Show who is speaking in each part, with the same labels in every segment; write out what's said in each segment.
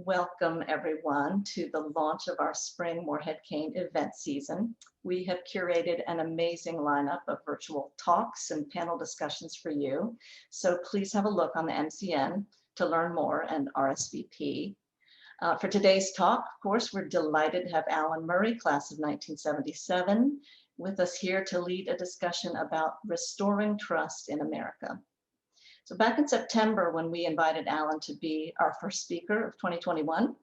Speaker 1: Welcome everyone to the launch of our spring Morehead-Cain event season. We have curated an amazing lineup of virtual talks and panel discussions for you. So please have a look on the MCN to learn more and RSVP. For today's talk, of course, we're delighted to have Alan Murray, class of 1977, with us here to lead a discussion about restoring trust in America. So back in September, when we invited Alan to be our first speaker of 2021,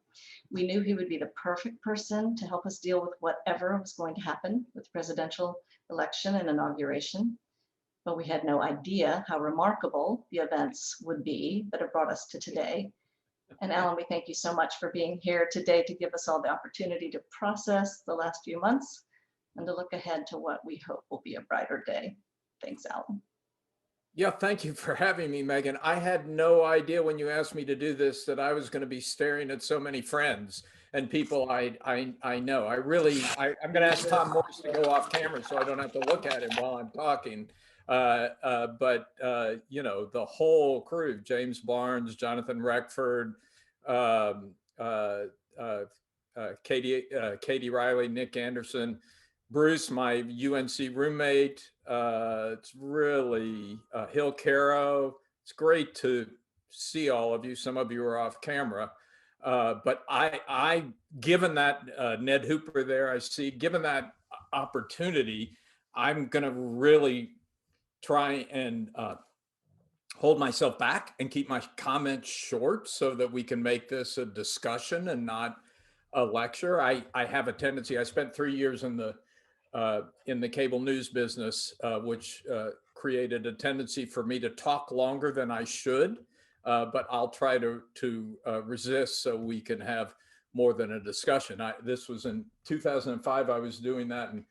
Speaker 1: we knew he would be the perfect person to help us deal with whatever was going to happen with the presidential election and inauguration. But we had no idea how remarkable the events would be that have brought us to today. And Alan, we thank you so much for being here today to give us all the opportunity to process the last few months and to look ahead to what we hope will be a brighter day. Thanks, Alan.
Speaker 2: Yeah, thank you for having me, Megan. I had no idea when you asked me to do this that I was going to be staring at so many friends and people I know. I'm going to ask Tom Morris to go off camera so I don't have to look at him while I'm talking. But you know, the whole crew, James Barnes, Jonathan Reckford, Katie Riley, Nick Anderson, Bruce, my UNC roommate. It's really Hill Caro. It's great to see all of you. Some of you are off camera, but I given that Ned Hooper there, I see, given that opportunity, I'm going to really try and hold myself back and keep my comments short so that we can make this a discussion and not a lecture. I have a tendency. I spent 3 years in the cable news business, which created a tendency for me to talk longer than I should, but I'll try to resist so we can have more than a discussion. This was in 2005. I was doing that, and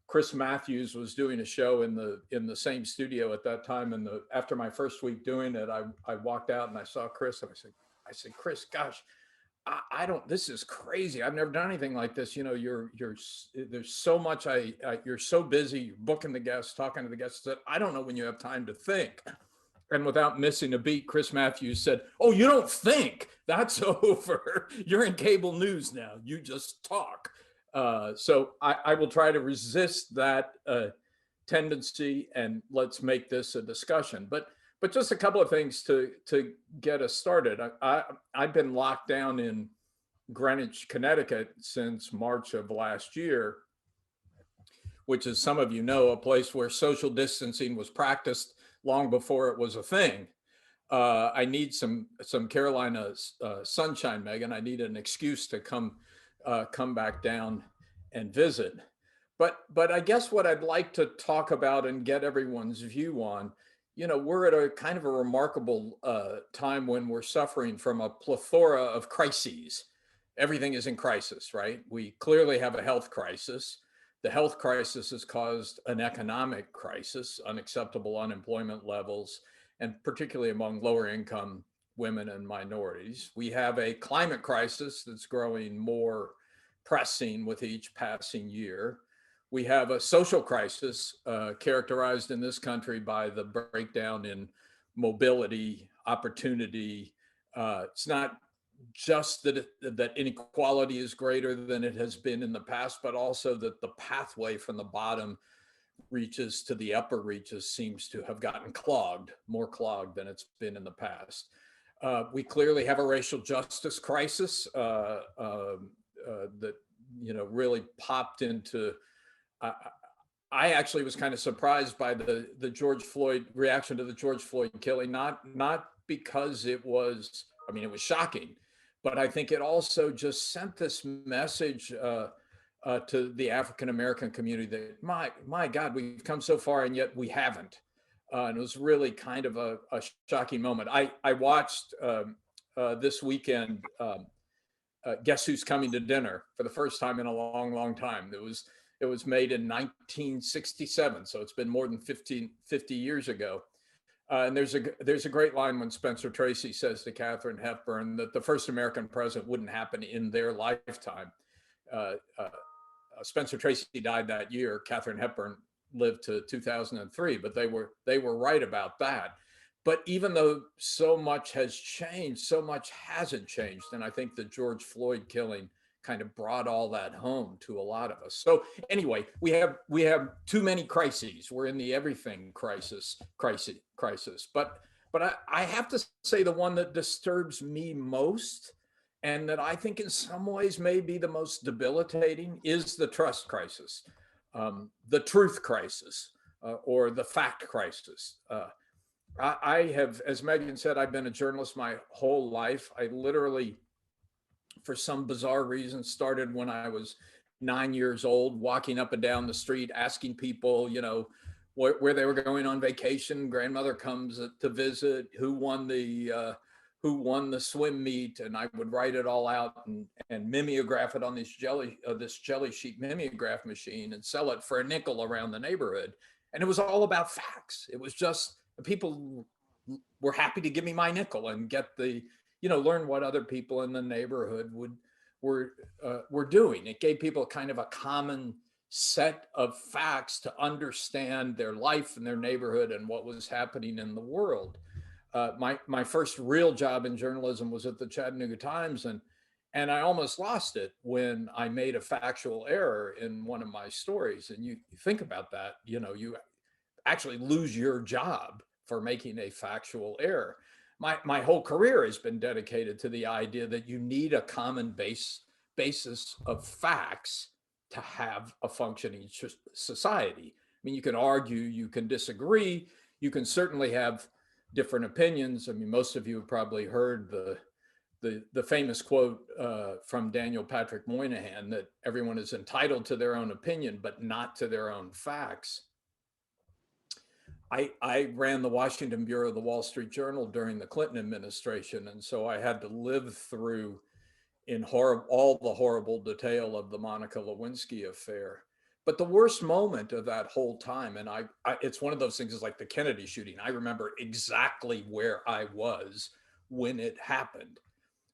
Speaker 2: Chris Matthews was doing a show in the same studio at that time. And after my first week doing it, I walked out and I saw Chris, and I said, Chris, gosh, I don't, this is crazy. I've never done anything like this. You know, there's so much, you're so busy, you're booking the guests, talking to the guests, that I don't know when you have time to think. And without missing a beat, Chris Matthews said, oh, you don't think? That's over. You're in cable news now. You just talk. So I will try to resist that tendency, and let's make this a discussion. But just a couple of things to get us started. I've been locked down in Greenwich, Connecticut since March of last year, which, as some of you know, a place where social distancing was practiced long before it was a thing. I need some Carolina sunshine, Megan. I need an excuse to come back down and visit. But I guess what I'd like to talk about and get everyone's view on, you know, we're at a kind of a remarkable time when we're suffering from a plethora of crises. Everything is in crisis, right? We clearly have a health crisis. The health crisis has caused an economic crisis, unacceptable unemployment levels, and particularly among lower income women and minorities. We have a climate crisis that's growing more pressing with each passing year. We have a social crisis characterized in this country by the breakdown in mobility, opportunity. It's not just that inequality is greater than it has been in the past, but also that the pathway from the bottom reaches to the upper reaches seems to have gotten clogged, more clogged than it's been in the past. We clearly have a racial justice crisis that, you know, really popped into. I actually was kind of surprised by the George Floyd reaction to the George Floyd killing, not because it was, I mean, it was shocking, but I think it also just sent this message to the African-American community that, my God, we've come so far and yet we haven't. And it was really kind of a shocking moment. I watched this weekend, Guess Who's Coming to Dinner for the first time in a long, long time. It was made in 1967, so it's been more than 50 years ago. And there's a great line when Spencer Tracy says to Katharine Hepburn that the first American president wouldn't happen in their lifetime. Spencer Tracy died that year. Katharine Hepburn lived to 2003, but they were right about that. But even though so much has changed, so much hasn't changed. And I think the George Floyd killing kind of brought all that home to a lot of us. So anyway, we have too many crises. We're in the everything crisis. But I have to say the one that disturbs me most, and that I think in some ways may be the most debilitating, is the trust crisis, the truth crisis, or the fact crisis. I have, as Megan said, I've been a journalist my whole life. I literally, for some bizarre reason, started when I was 9 years old, walking up and down the street, asking people, where they were going on vacation. Grandmother comes to visit, who won the swim meet, and I would write it all out and mimeograph it on this jelly sheet mimeograph machine and sell it for a nickel around the neighborhood. And it was all about facts. It was just people were happy to give me my nickel and get learn what other people in the neighborhood were doing. It gave people kind of a common set of facts to understand their life and their neighborhood and what was happening in the world. My first real job in journalism was at the Chattanooga Times, and I almost lost it when I made a factual error in one of my stories. And you think about that, you actually lose your job for making a factual error. My whole career has been dedicated to the idea that you need a common basis of facts to have a functioning society. I mean, you can argue, you can disagree, you can certainly have different opinions. I mean, most of you have probably heard the famous quote from Daniel Patrick Moynihan, that everyone is entitled to their own opinion, but not to their own facts. I ran the Washington Bureau of the Wall Street Journal during the Clinton administration, and so I had to live through all the horrible detail of the Monica Lewinsky affair. But the worst moment of that whole time, and it's one of those things, is like the Kennedy shooting. I remember exactly where I was when it happened,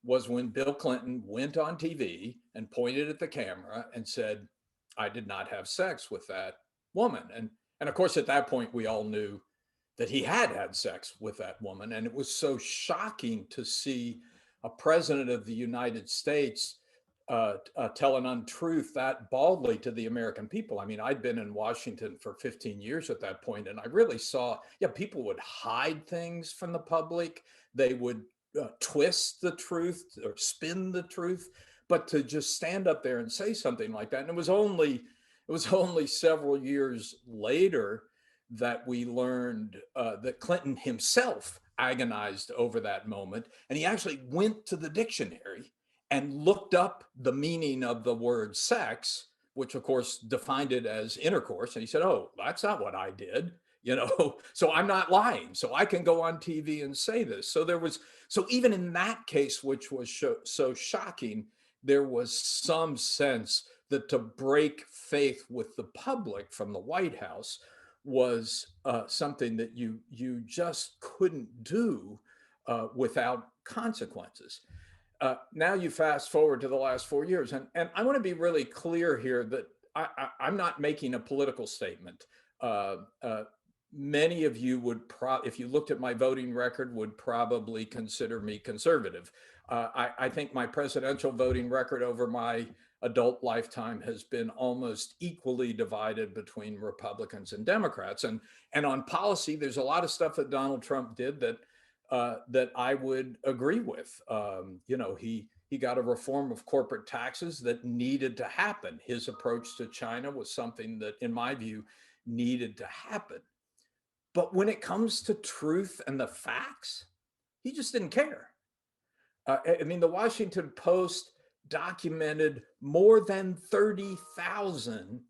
Speaker 2: was when Bill Clinton went on TV and pointed at the camera and said, "I did not have sex with that woman." And of course, at that point, we all knew that he had sex with that woman. And it was so shocking to see a president of the United States tell an untruth that baldly to the American people. I mean, I'd been in Washington for 15 years at that point, and I really saw, people would hide things from the public. They would twist the truth or spin the truth, but to just stand up there and say something like that. And it was only several years later that we learned that Clinton himself agonized over that moment. And he actually went to the dictionary and looked up the meaning of the word sex, which of course defined it as intercourse. And he said, "Oh, that's not what I did. So I'm not lying. So I can go on TV and say this." So even in that case, which was so shocking, there was some sense that to break faith with the public from the White House was something that you just couldn't do without consequences. Now you fast forward to the last 4 years, and I want to be really clear here that I'm not making a political statement. Many of you would, if you looked at my voting record, would probably consider me conservative. I think my presidential voting record over my adult lifetime has been almost equally divided between Republicans and Democrats. And on policy, there's a lot of stuff that Donald Trump did that I would agree with. He got a reform of corporate taxes that needed to happen. His approach to China was something that, in my view, needed to happen. But when it comes to truth and the facts, he just didn't care. I mean, the Washington Post documented more than 30,000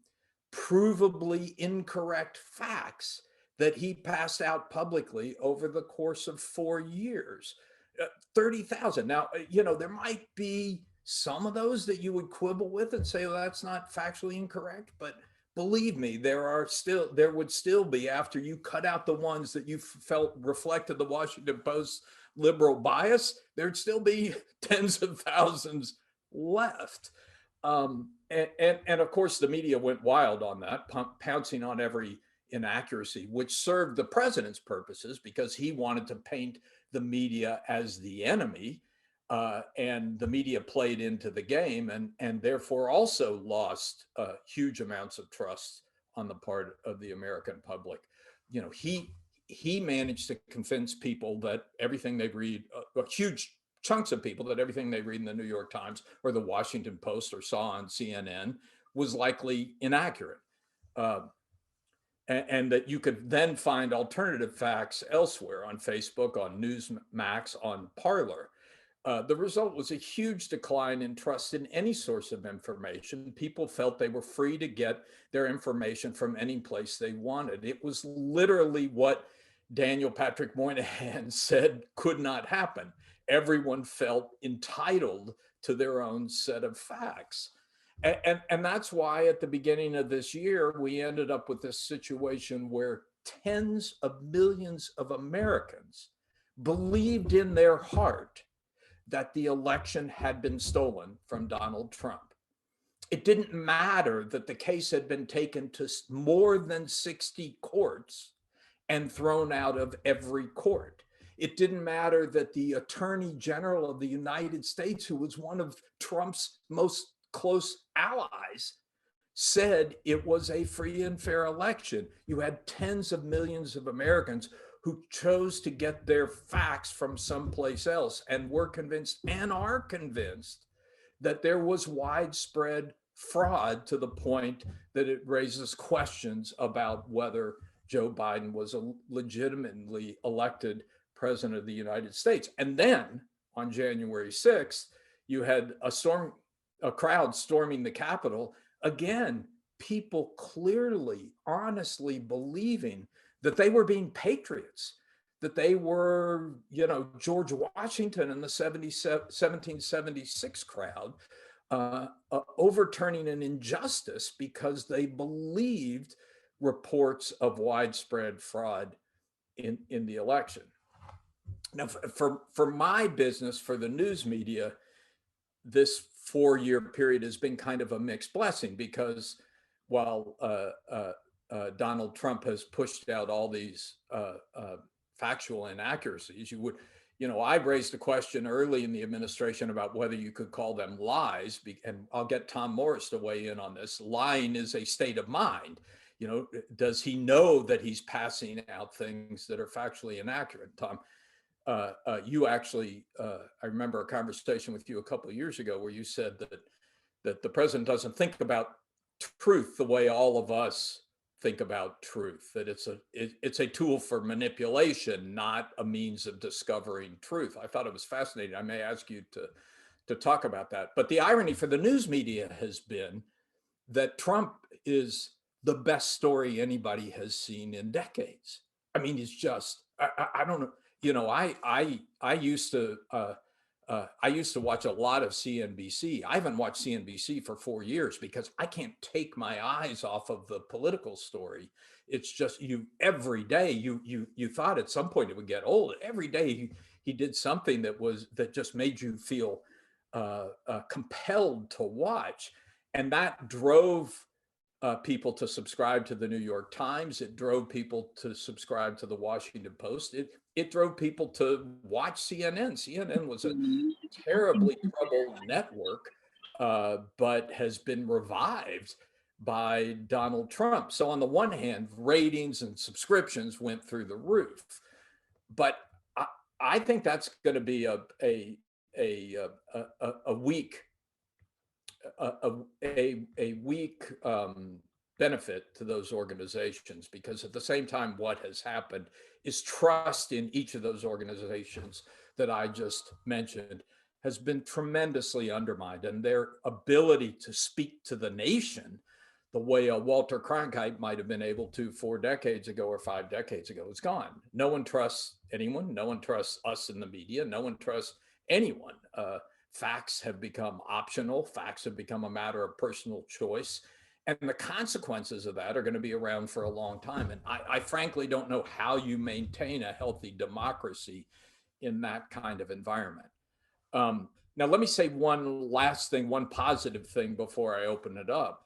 Speaker 2: provably incorrect facts that he passed out publicly over the course of 4 years. 30,000. Now, there might be some of those that you would quibble with and say, well, that's not factually incorrect, but believe me, there would still be, after you cut out the ones that you felt reflected the Washington Post's liberal bias, there'd still be tens of thousands left. And of course, the media went wild on that, pouncing on every inaccuracy, which served the president's purposes because he wanted to paint the media as the enemy. And the media played into the game and therefore also lost huge amounts of trust on the part of the American public. You know, he managed to convince people that everything they read, huge chunks of people, that everything they read in the New York Times or the Washington Post or saw on CNN was likely inaccurate. And that you could then find alternative facts elsewhere on Facebook, on Newsmax, on Parler. The result was a huge decline in trust in any source of information. People felt they were free to get their information from any place they wanted. It was literally what Daniel Patrick Moynihan said could not happen. Everyone felt entitled to their own set of facts. And that's why at the beginning of this year, we ended up with this situation where tens of millions of Americans believed in their heart that the election had been stolen from Donald Trump. It didn't matter that the case had been taken to more than 60 courts and thrown out of every court. It didn't matter that the Attorney General of the United States, who was one of Trump's most close allies, said it was a free and fair election. You had tens of millions of Americans who chose to get their facts from someplace else and were convinced and are convinced that there was widespread fraud to the point that it raises questions about whether Joe Biden was a legitimately elected president of the United States. And then on January 6th, you had a crowd storming the Capitol. Again, people clearly, honestly believing that they were being patriots, that they were, you know, George Washington and the 1776 crowd, overturning an injustice because they believed reports of widespread fraud in the election. Now, for my business, for the news media, this 4-year period has been kind of a mixed blessing because while Donald Trump has pushed out all these factual inaccuracies, I raised a question early in the administration about whether you could call them lies, and I'll get Tom Morris to weigh in on this. Lying is a state of mind. You know, does he know that he's passing out things that are factually inaccurate? Tom, you actually, I remember a conversation with you a couple of years ago where you said that the president doesn't think about truth the way all of us think about truth, that it's a tool for manipulation, not a means of discovering truth. I thought it was fascinating. I may ask you to talk about that. But the irony for the news media has been that Trump is the best story anybody has seen in decades. I mean, it's just, I don't know. You know, I used to watch a lot of CNBC. I haven't watched CNBC for 4 years because I can't take my eyes off of the political story. It's just every day you thought at some point it would get old. Every day he did something that just made you feel compelled to watch, and that drove people to subscribe to the New York Times. It drove people to subscribe to the Washington Post. It drove people to watch CNN. CNN was a terribly troubled network, but has been revived by Donald Trump. So on the one hand, ratings and subscriptions went through the roof, but I think that's going to be a weak benefit to those organizations, because at the same time, what has happened is trust in each of those organizations that I just mentioned has been tremendously undermined, and their ability to speak to the nation the way a Walter Cronkite might have been able to 4 decades ago or 5 decades ago is gone. No one trusts anyone. No one trusts us in the media. No one trusts anyone. Facts have become optional. Facts have become a matter of personal choice. And the consequences of that are going to be around for a long time. And I frankly don't know how you maintain a healthy democracy in that kind of environment. Now, let me say one last thing, one positive thing before I open it up.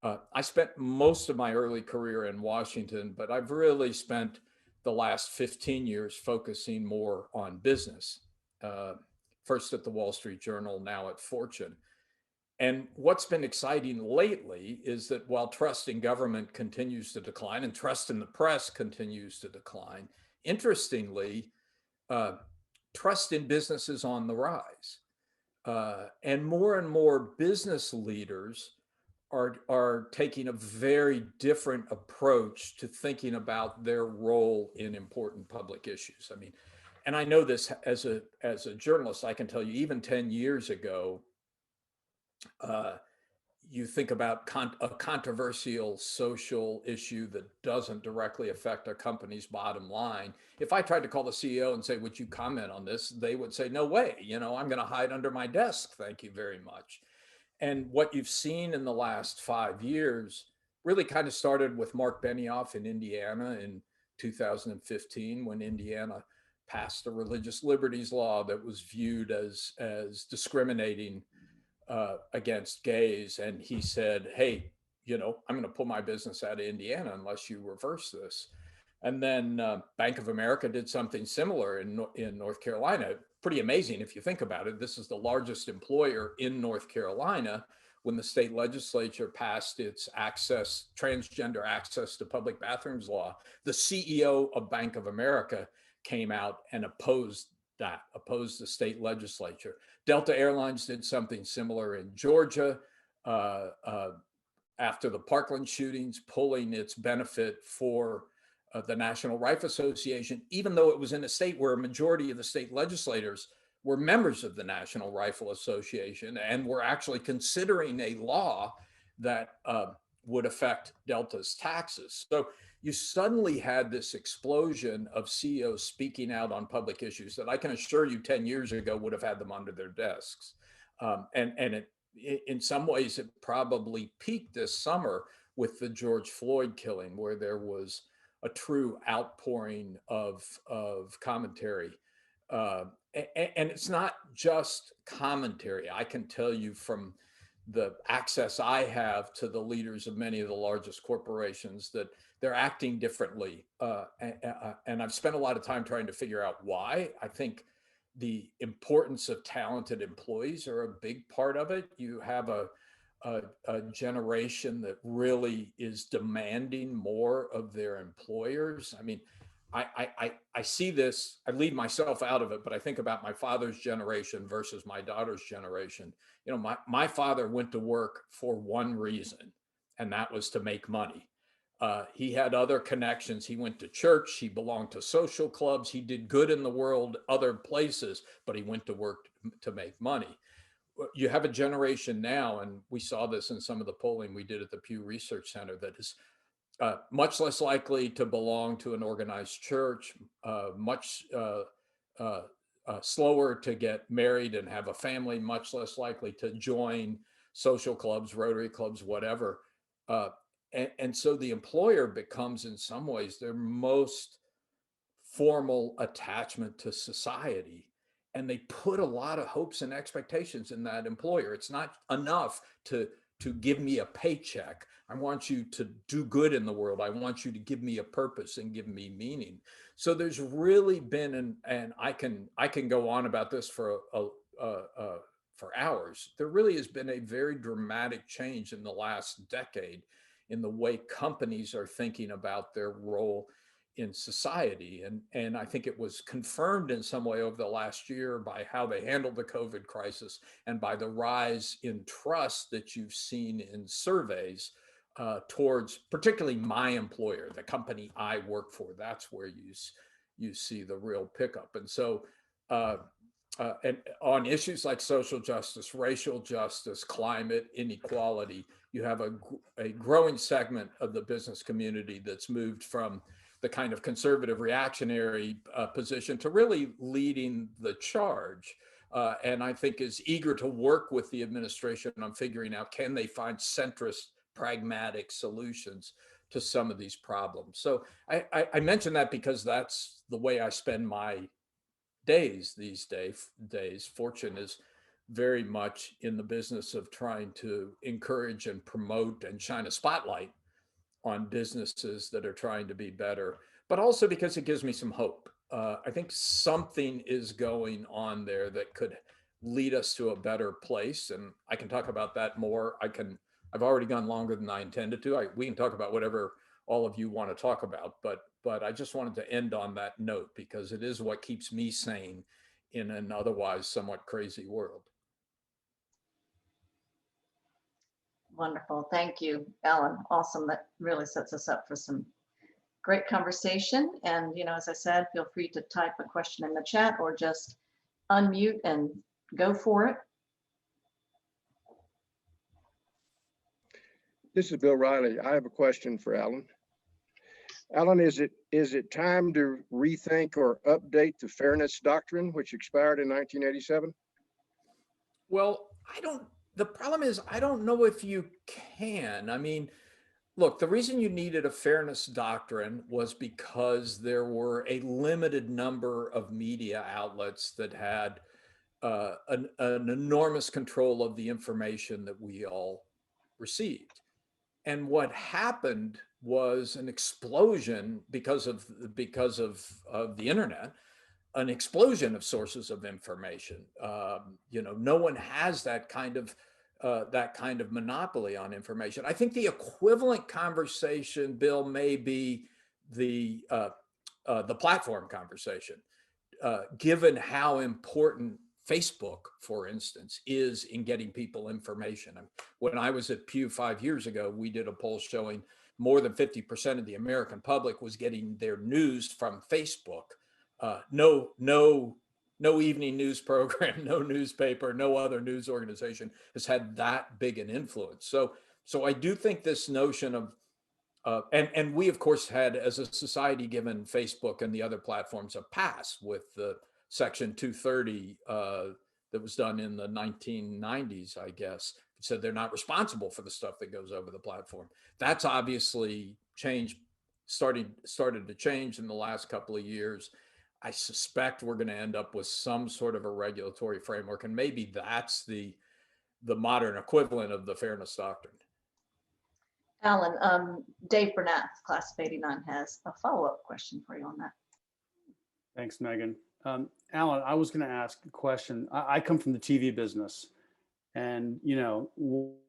Speaker 2: I spent most of my early career in Washington, but I've really spent the last 15 years focusing more on business. Uh, First at the Wall Street Journal, now at Fortune. And what's been exciting lately is that while trust in government continues to decline and trust in the press continues to decline, interestingly, uh, trust in business is on the rise. And more business leaders are taking a very different approach to thinking about their role in important public issues. I mean, and I know this as a journalist, I can tell you, even 10 years ago, uh, you think about a controversial social issue that doesn't directly affect a company's bottom line. If I tried to call the CEO and say, would you comment on this? They would say, no way, I'm going to hide under my desk. Thank you very much. And what you've seen in the last 5 years really kind of started with Mark Benioff in Indiana in 2015, when Indiana passed a religious liberties law that was viewed as discriminating against gays. And he said, hey, I'm going to pull my business out of Indiana unless you reverse this. And then Bank of America did something similar in North Carolina. Pretty amazing if you think about it. This is the largest employer in North Carolina. When the state legislature passed its transgender access to public bathrooms law, the CEO of Bank of America came out and opposed the state legislature. Delta Airlines did something similar in Georgia after the Parkland shootings, pulling its benefit for the National Rifle Association, even though it was in a state where a majority of the state legislators were members of the National Rifle Association and were actually considering a law that would affect Delta's taxes. So you suddenly had this explosion of CEOs speaking out on public issues that I can assure you 10 years ago would have had them under their desks. In some ways, it probably peaked this summer with the George Floyd killing, where there was a true outpouring of commentary. And it's not just commentary. I can tell you from the access I have to the leaders of many of the largest corporations that they're acting differently. And I've spent a lot of time trying to figure out why. I think the importance of talented employees are a big part of it. You have a generation that really is demanding more of their employers. I mean, I see this, I leave myself out of it, but I think about my father's generation versus my daughter's generation. My father went to work for one reason, and that was to make money. He had other connections. He went to church. He belonged to social clubs. He did good in the world, other places, but he went to work to make money. You have a generation now, and we saw this in some of the polling we did at the Pew Research Center, that is much less likely to belong to an organized church, much slower to get married and have a family, much less likely to join social clubs, Rotary clubs, whatever. And so the employer becomes, in some ways, their most formal attachment to society. And they put a lot of hopes and expectations in that employer. It's not enough to give me a paycheck. I want you to do good in the world. I want you to give me a purpose and give me meaning. So there's really been, and I can go on about this for hours. There really has been a very dramatic change in the last decade in the way companies are thinking about their role in society. And I think it was confirmed in some way over the last year by how they handled the COVID crisis and by the rise in trust that you've seen in surveys towards particularly my employer, the company I work for. That's where you see the real pickup. And so and on issues like social justice, racial justice, climate, inequality, you have a growing segment of the business community that's moved from the kind of conservative reactionary position to really leading the charge. And I think is eager to work with the administration on figuring out, can they find centrist, pragmatic solutions to some of these problems? So I mention that because that's the way I spend my days these days. Fortune is very much in the business of trying to encourage and promote and shine a spotlight on businesses that are trying to be better, but also because it gives me some hope. I think something is going on there that could lead us to a better place. And I can talk about that more. I've already gone longer than I intended to. We can talk about whatever all of you want to talk about, but I just wanted to end on that note because it is what keeps me sane in an otherwise somewhat crazy world.
Speaker 1: Wonderful. Thank you, Alan. Awesome. That really sets us up for some great conversation. And, as I said, feel free to type a question in the chat or just unmute and go for it.
Speaker 3: This is Bill Riley. I have a question for Alan. Alan, is it time to rethink or update the fairness doctrine, which expired in 1987?
Speaker 2: Well, the problem is, I don't know if you can. I mean, look, the reason you needed a fairness doctrine was because there were a limited number of media outlets that had an enormous control of the information that we all received. And what happened was an explosion because of the internet, an explosion of sources of information. No one has that kind of monopoly on information. I think the equivalent conversation, Bill, may be the platform conversation, given how important Facebook, for instance, is in getting people information. When I was at Pew 5 years ago, we did a poll showing more than 50% of the American public was getting their news from Facebook. No evening news program, no newspaper, no other news organization has had that big an influence. So I do think this notion of, and we of course had as a society given Facebook and the other platforms a pass with the Section 230 that was done in the 1990s, I guess. It said they're not responsible for the stuff that goes over the platform. That's obviously started to change in the last couple of years. I suspect we're going to end up with some sort of a regulatory framework, and maybe that's the modern equivalent of the fairness doctrine.
Speaker 1: Alan, Dave Bernath, class of '89, has a follow-up question for you on that.
Speaker 4: Thanks, Megan. Alan, I was going to ask a question. I come from the TV business, and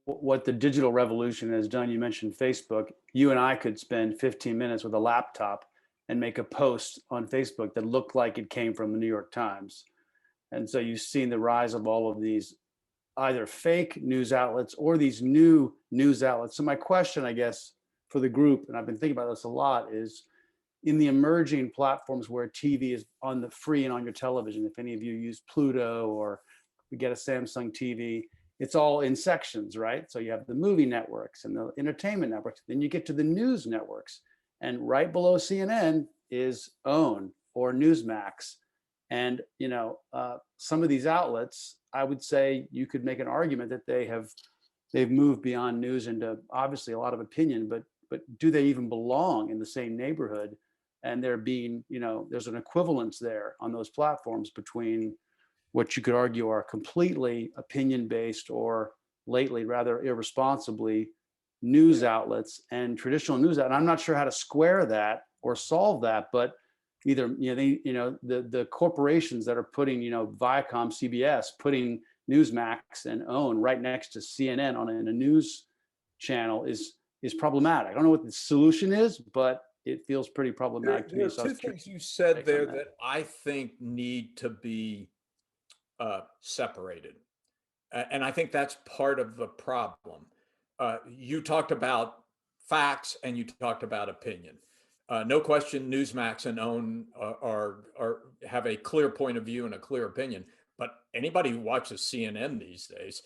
Speaker 4: what the digital revolution has done. You mentioned Facebook. You and I could spend 15 minutes with a laptop and make a post on Facebook that looked like it came from the New York Times. And so you've seen the rise of all of these either fake news outlets or these new news outlets. So my question, I guess, for the group, and I've been thinking about this a lot, is in the emerging platforms where TV is on the free and on your television, if any of you use Pluto or we get a Samsung TV, it's all in sections, right? So you have the movie networks and the entertainment networks, then you get to the news networks. And right below CNN is OWN or Newsmax. And some of these outlets, I would say you could make an argument that they've moved beyond news into obviously a lot of opinion, but do they even belong in the same neighborhood? And they're being, there's an equivalence there on those platforms between what you could argue are completely opinion-based or lately rather irresponsibly news outlets and traditional news outlets. And I'm not sure how to square that or solve that, but either the corporations that are putting Viacom, CBS, putting Newsmax and OWN right next to CNN in a news channel is problematic. I don't know what the solution is, but it feels pretty problematic to me.
Speaker 2: There are two things you said there that I think need to be separated, and I think that's part of the problem. You talked about facts and you talked about opinion. No question, Newsmax and OWN have a clear point of view and a clear opinion. But anybody who watches CNN these days,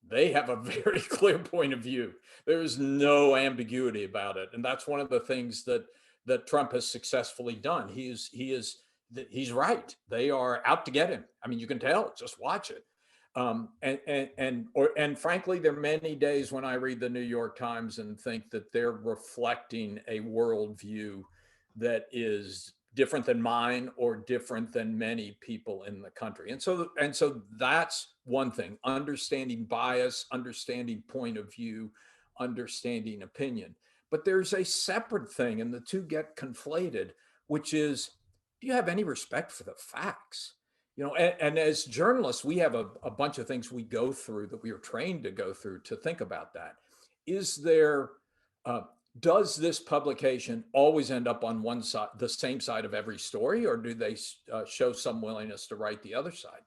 Speaker 2: they have a very clear point of view. There is no ambiguity about it, and that's one of the things that Trump has successfully done. He's right. They are out to get him. I mean, you can tell. Just watch it. And frankly, there are many days when I read the New York Times and think that they're reflecting a worldview that is different than mine or different than many people in the country. And so that's one thing, understanding bias, understanding point of view, understanding opinion. But there's a separate thing, and the two get conflated, which is, do you have any respect for the facts? You know, and as journalists, we have a bunch of things we go through that we are trained to go through to think about that. Is there, does this publication always end up on one side, the same side of every story, or do they show some willingness to write the other side?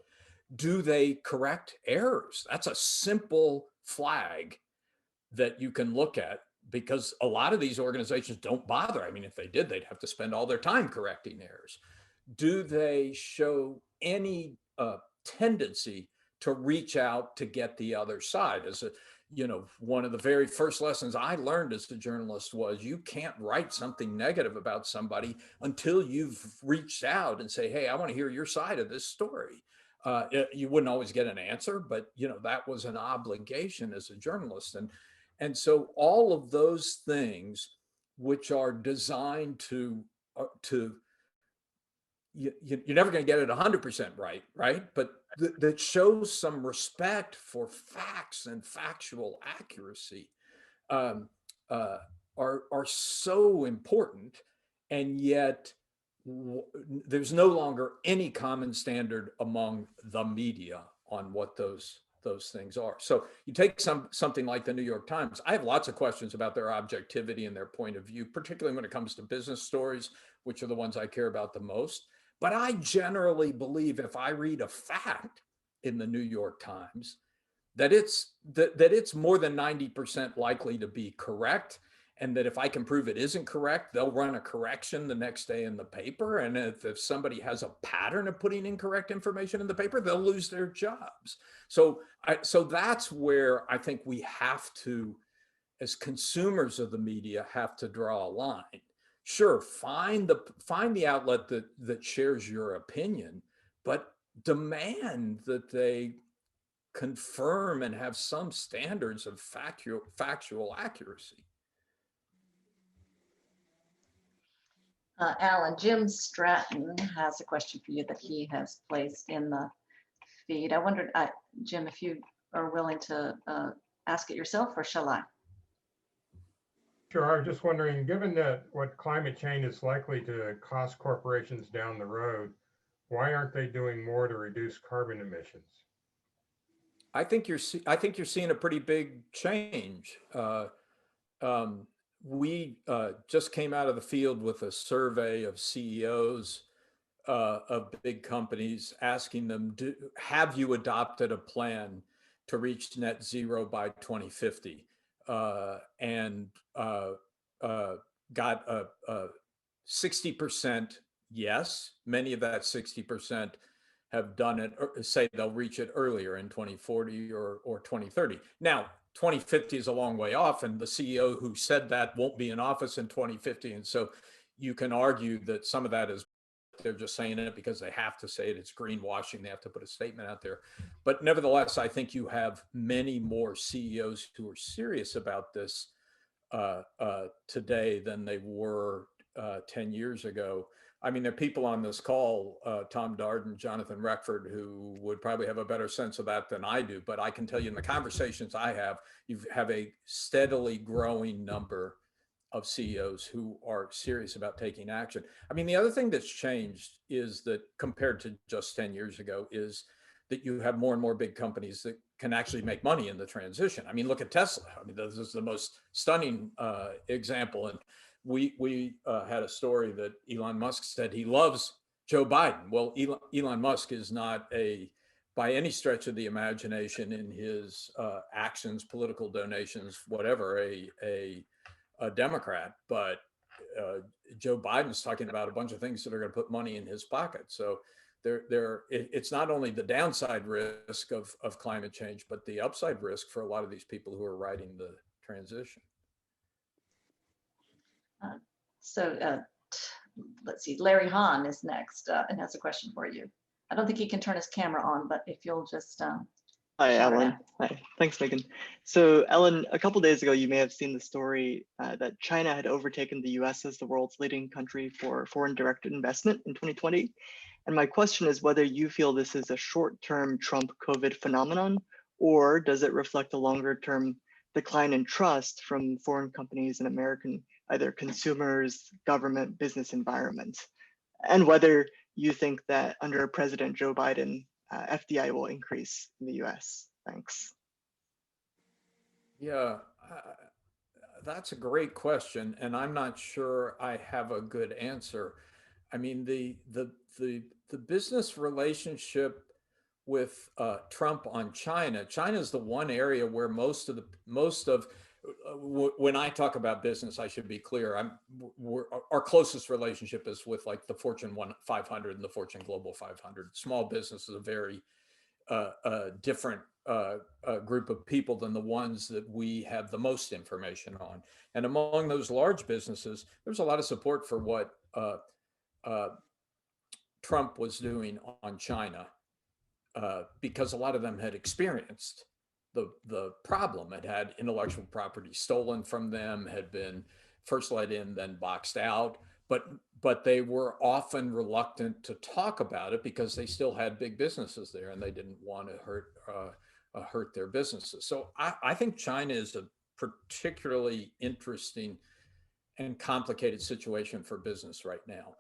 Speaker 2: Do they correct errors? That's a simple flag that you can look at, because a lot of these organizations don't bother. I mean, if they did, they'd have to spend all their time correcting errors. Do they show any tendency to reach out to get the other side? As a, you know, one of the very first lessons I learned as a journalist was, you can't write something negative about somebody until you've reached out and say, hey, I want to hear your side of this story. You wouldn't always get an answer, but you know, that was an obligation as a journalist. And so all of those things, which are designed to you're never going to get it 100% right? But that shows some respect for facts and factual accuracy are so important. And yet there's no longer any common standard among the media on what those things are. So you take something like the New York Times. I have lots of questions about their objectivity and their point of view, particularly when it comes to business stories, which are the ones I care about the most. But I generally believe if I read a fact in the New York Times, that it's more than 90% likely to be correct, and that if I can prove it isn't correct, they'll run a correction the next day in the paper. And if somebody has a pattern of putting incorrect information in the paper, they'll lose their jobs. So that's where I think we have to, as consumers of the media, have to draw a line. Sure, find the outlet that shares your opinion, but demand that they confirm and have some standards of factual accuracy.
Speaker 1: Alan, Jim Stratton has a question for you that he has placed in the feed. I wondered, Jim, if you are willing to ask it yourself, or shall I?
Speaker 5: Sure. I was just wondering, given that what climate change is likely to cost corporations down the road, why aren't they doing more to reduce carbon emissions?
Speaker 2: I think you're seeing a pretty big change. We just came out of the field with a survey of CEOs of big companies, asking them, have you adopted a plan to reach net zero by 2050? And got a 60% yes. Many of that 60% have done it, or say they'll reach it earlier in 2040 or 2030. Now, 2050 is a long way off, and the CEO who said that won't be in office in 2050. And so you can argue that some of that is they're just saying it because they have to say it. It's greenwashing. They have to put a statement out there. But nevertheless, I think you have many more CEOs who are serious about this today than they were 10 years ago. I mean, there are people on this call, Tom Darden, Jonathan Reckford, who would probably have a better sense of that than I do. But I can tell you in the conversations I have, you have a steadily growing number of CEOs who are serious about taking action. I mean, the other thing that's changed is that compared to just 10 years ago is that you have more and more big companies that can actually make money in the transition. I mean, look at Tesla. I mean, this is the most stunning example. And we had a story that Elon Musk said he loves Joe Biden. Well, Elon Musk is not by any stretch of the imagination in his actions, political donations, whatever, a Democrat, but Joe Biden's talking about a bunch of things that are going to put money in his pocket. So it's not only the downside risk of climate change, but the upside risk for a lot of these people who are riding the transition.
Speaker 1: Let's see, Larry Hahn is next and has a question for you. I don't think he can turn his camera on, but if you'll just
Speaker 6: Hi,
Speaker 1: Shout it
Speaker 6: Alan.
Speaker 1: out.
Speaker 6: Hi. Thanks, Megan. So, Ellen, a couple days ago, you may have seen the story that China had overtaken the US as the world's leading country for foreign direct investment in 2020. And my question is whether you feel this is a short-term Trump COVID phenomenon, or does it reflect a longer-term decline in trust from foreign companies in American, either consumers, government, business environments, and whether you think that under President Joe Biden, FDI will increase in the US. Thanks.
Speaker 2: Yeah, that's a great question, and I'm not sure I have a good answer. I mean, the business relationship with Trump on China. China is the one area where when I talk about business, I should be clear. Our closest relationship is with like the Fortune 500 and the Fortune Global 500. Small business is a very different group of people than the ones that we have the most information on. And among those large businesses, there's a lot of support for what Trump was doing on China because a lot of them had experienced the problem. It had intellectual property stolen from them, had been first let in, then boxed out. But they were often reluctant to talk about it because they still had big businesses there and they didn't want to hurt their businesses. So I think China is a particularly interesting and complicated situation for business right now.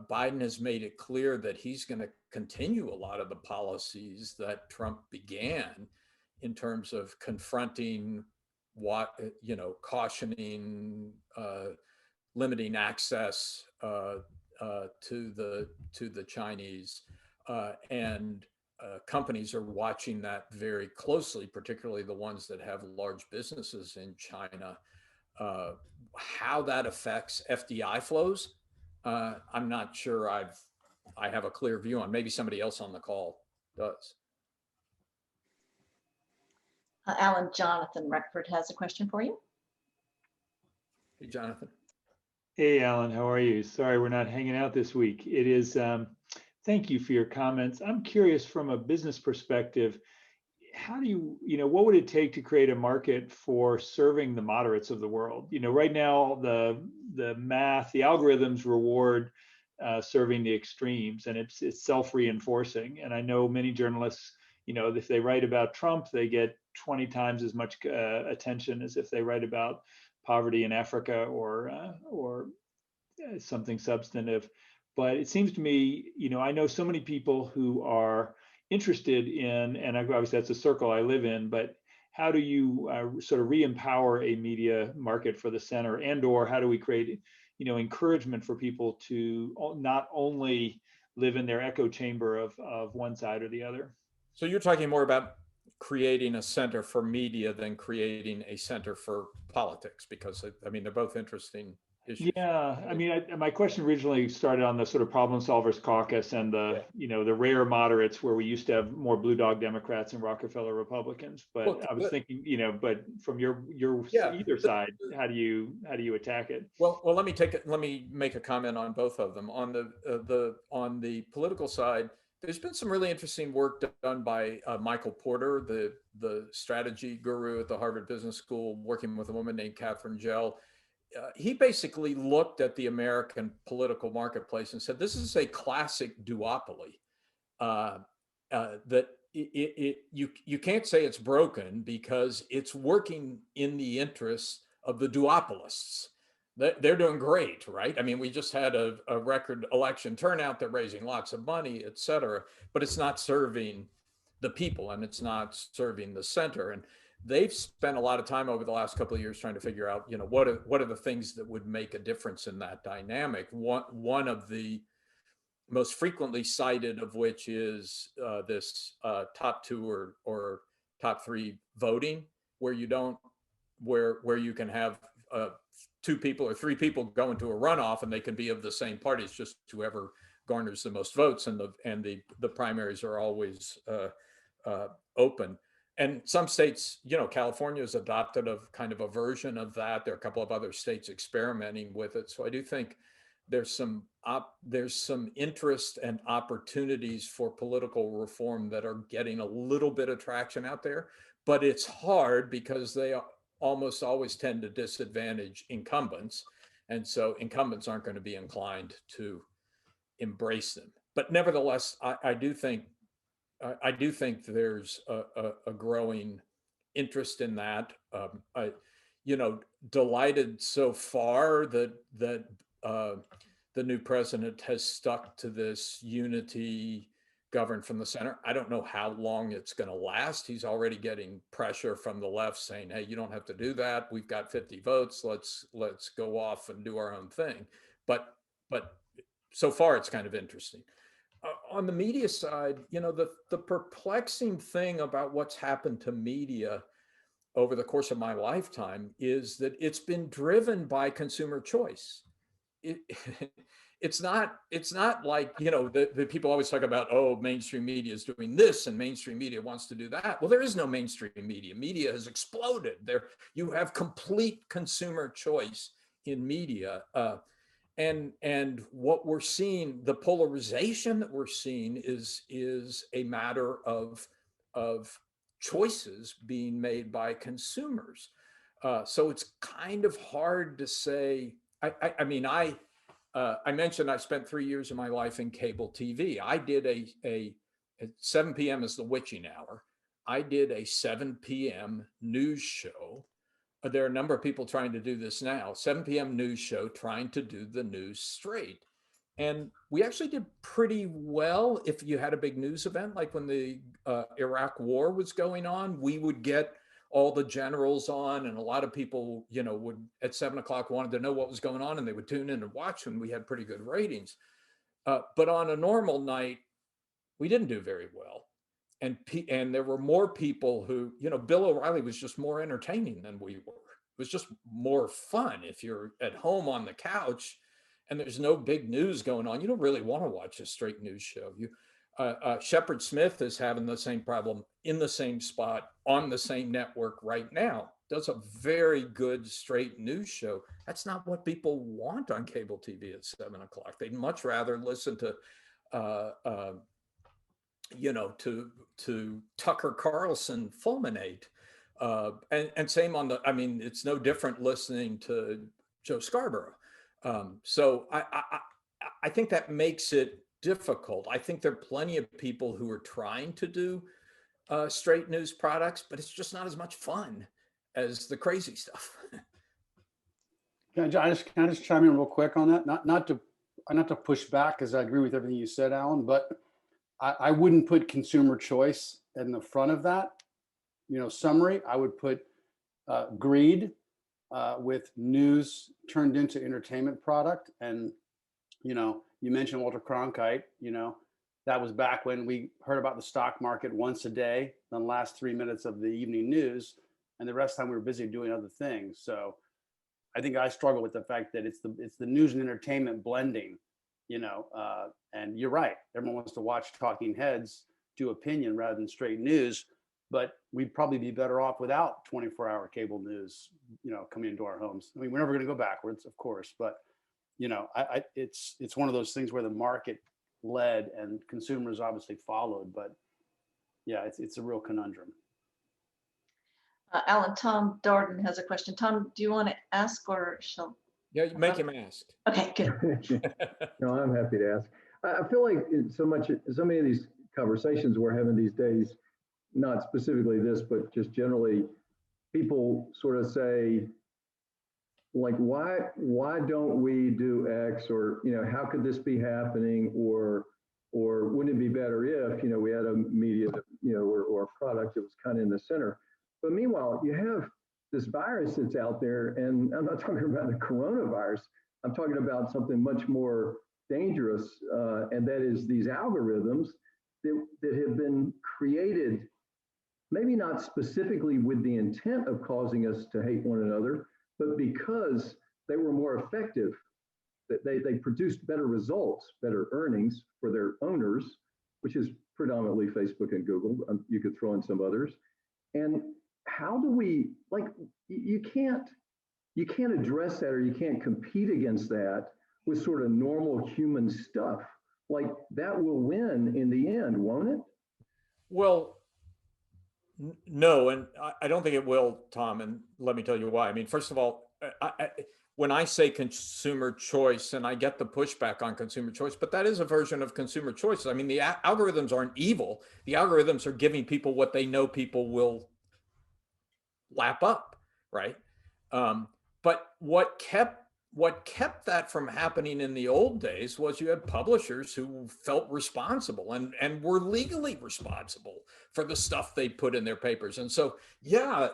Speaker 2: Biden has made it clear that he's going to continue a lot of the policies that Trump began in terms of confronting cautioning, limiting access to the Chinese, and companies are watching that very closely, particularly the ones that have large businesses in China. How that affects FDI flows, I'm not sure I have a clear view on. Maybe somebody else on the call does.
Speaker 1: Alan, Jonathan Reckford has a question for you.
Speaker 2: Hey, Jonathan.
Speaker 7: Hey, Alan, how are you? Sorry, we're not hanging out this week. It is, thank you for your comments. I'm curious from a business perspective, how do what would it take to create a market for serving the moderates of the world? Right now, the math, the algorithms reward serving the extremes, and it's self-reinforcing. And I know many journalists, if they write about Trump, they get 20 times as much attention as if they write about poverty in Africa or something substantive. But it seems to me, I know so many people who are interested in, and obviously that's a circle I live in, but how do you sort of re-empower a media market for the center, and/or how do we create, encouragement for people to not only live in their echo chamber of one side or the other?
Speaker 2: So you're talking more about creating a center for media than creating a center for politics, because they're both interesting issues.
Speaker 7: Yeah, my question originally started on the sort of problem solvers caucus and the rare moderates where we used to have more blue dog Democrats and Rockefeller Republicans. But well, I was thinking, but from your either side, how do you attack it?
Speaker 2: Well, let me make a comment on both of them. On the political side, there's been some really interesting work done by Michael Porter, the strategy guru at the Harvard Business School, working with a woman named Catherine Gell. He basically looked at the American political marketplace and said, this is a classic duopoly. That you can't say it's broken because it's working in the interests of the duopolists. They're doing great, right? We just had a record election turnout. They're raising lots of money, et cetera, but it's not serving the people and it's not serving the center. And they've spent a lot of time over the last couple of years trying to figure out, what are the things that would make a difference in that dynamic. One of the most frequently cited of which is this top two or top three voting, where you can have two people or three people go into a runoff and they can be of the same party. It's just whoever garners the most votes, and the primaries are always open. And some states, California has adopted a kind of a version of that. There are a couple of other states experimenting with it. So I do think there's some interest and opportunities for political reform that are getting a little bit of traction out there, but it's hard because they almost always tend to disadvantage incumbents. And so incumbents aren't going to be inclined to embrace them. But nevertheless, I do think there's a growing interest in that. Delighted so far that the new president has stuck to this unity governed from the center. I don't know how long it's going to last. He's already getting pressure from the left saying, hey, you don't have to do that. We've got 50 votes. Let's go off and do our own thing. But so far, it's kind of interesting. On the media side, the perplexing thing about what's happened to media over the course of my lifetime is that it's been driven by consumer choice. It's not like, the people always talk about, oh, mainstream media is doing this and mainstream media wants to do that. Well, there is no mainstream media. Media has exploded. You have complete consumer choice in media. And what we're seeing, the polarization that we're seeing is a matter of choices being made by consumers. So it's kind of hard to say. I mentioned I spent 3 years of my life in cable TV. I did at 7 p.m. is the witching hour. I did a 7 p.m. news show. There are a number of people trying to do this now. 7 p.m. news show trying to do the news straight. And we actually did pretty well. If you had a big news event, like when the Iraq war was going on, we would get all the generals on, and a lot of people, would at 7 o'clock wanted to know what was going on, and they would tune in and watch, and we had pretty good ratings. But on a normal night, we didn't do very well. And there were more people who, Bill O'Reilly was just more entertaining than we were. It was just more fun. If you're at home on the couch and there's no big news going on, you don't really want to watch a straight news show. Shepard Smith is having the same problem in the same spot on the same network right now. Does a very good straight news show. That's not what people want on cable TV at 7 o'clock. They'd much rather listen to Tucker Carlson fulminate. And same on it's no different listening to Joe Scarborough. So I think that makes it difficult. I think there are plenty of people who are trying to do straight news products, but it's just not as much fun as the crazy stuff.
Speaker 4: Can I just chime in real quick on that? Not to push back, because I agree with everything you said, Alan, but I wouldn't put consumer choice in the front of that, summary. I would put greed with news turned into entertainment product. And, you mentioned Walter Cronkite, that was back when we heard about the stock market once a day, the last 3 minutes of the evening news, and the rest of the time we were busy doing other things. So I think I struggle with the fact that it's the news and entertainment blending, and you're right. Everyone wants to watch talking heads do opinion rather than straight news, but we'd probably be better off without 24-hour cable news, coming into our homes. I mean, we're never going to go backwards, of course, but it's one of those things where the market led and consumers obviously followed, but yeah, it's a real conundrum.
Speaker 1: Alan, Tom Darden has a question. Tom, do you want to ask, or shall?
Speaker 2: Yeah, you make him ask.
Speaker 1: Okay, good.
Speaker 8: No, I'm happy to ask. I feel like so many of these conversations we're having these days, not specifically this, but just generally, people sort of say, like, why don't we do X, or how could this be happening, or wouldn't it be better if we had a media or a product that was kind of in the center. But meanwhile, you have this virus that's out there, and I'm not talking about the coronavirus. I'm talking about something much more dangerous, and that is these algorithms that have been created, maybe not specifically with the intent of causing us to hate one another, but because they were more effective, that they produced better results, better earnings for their owners, which is predominantly Facebook and Google. You could throw in some others. And how do we, you can't address that, or you can't compete against that with sort of normal human stuff, like that will win in the end, won't it?
Speaker 2: Well, no, and I don't think it will, Tom, and let me tell you why. I mean, first of all, when I say consumer choice, and I get the pushback on consumer choice, but that is a version of consumer choice. I mean, the algorithms aren't evil. The algorithms are giving people what they know people will lap up, right? But what kept that from happening in the old days was you had publishers who felt responsible and were legally responsible for the stuff they put in their papers. And so, yeah,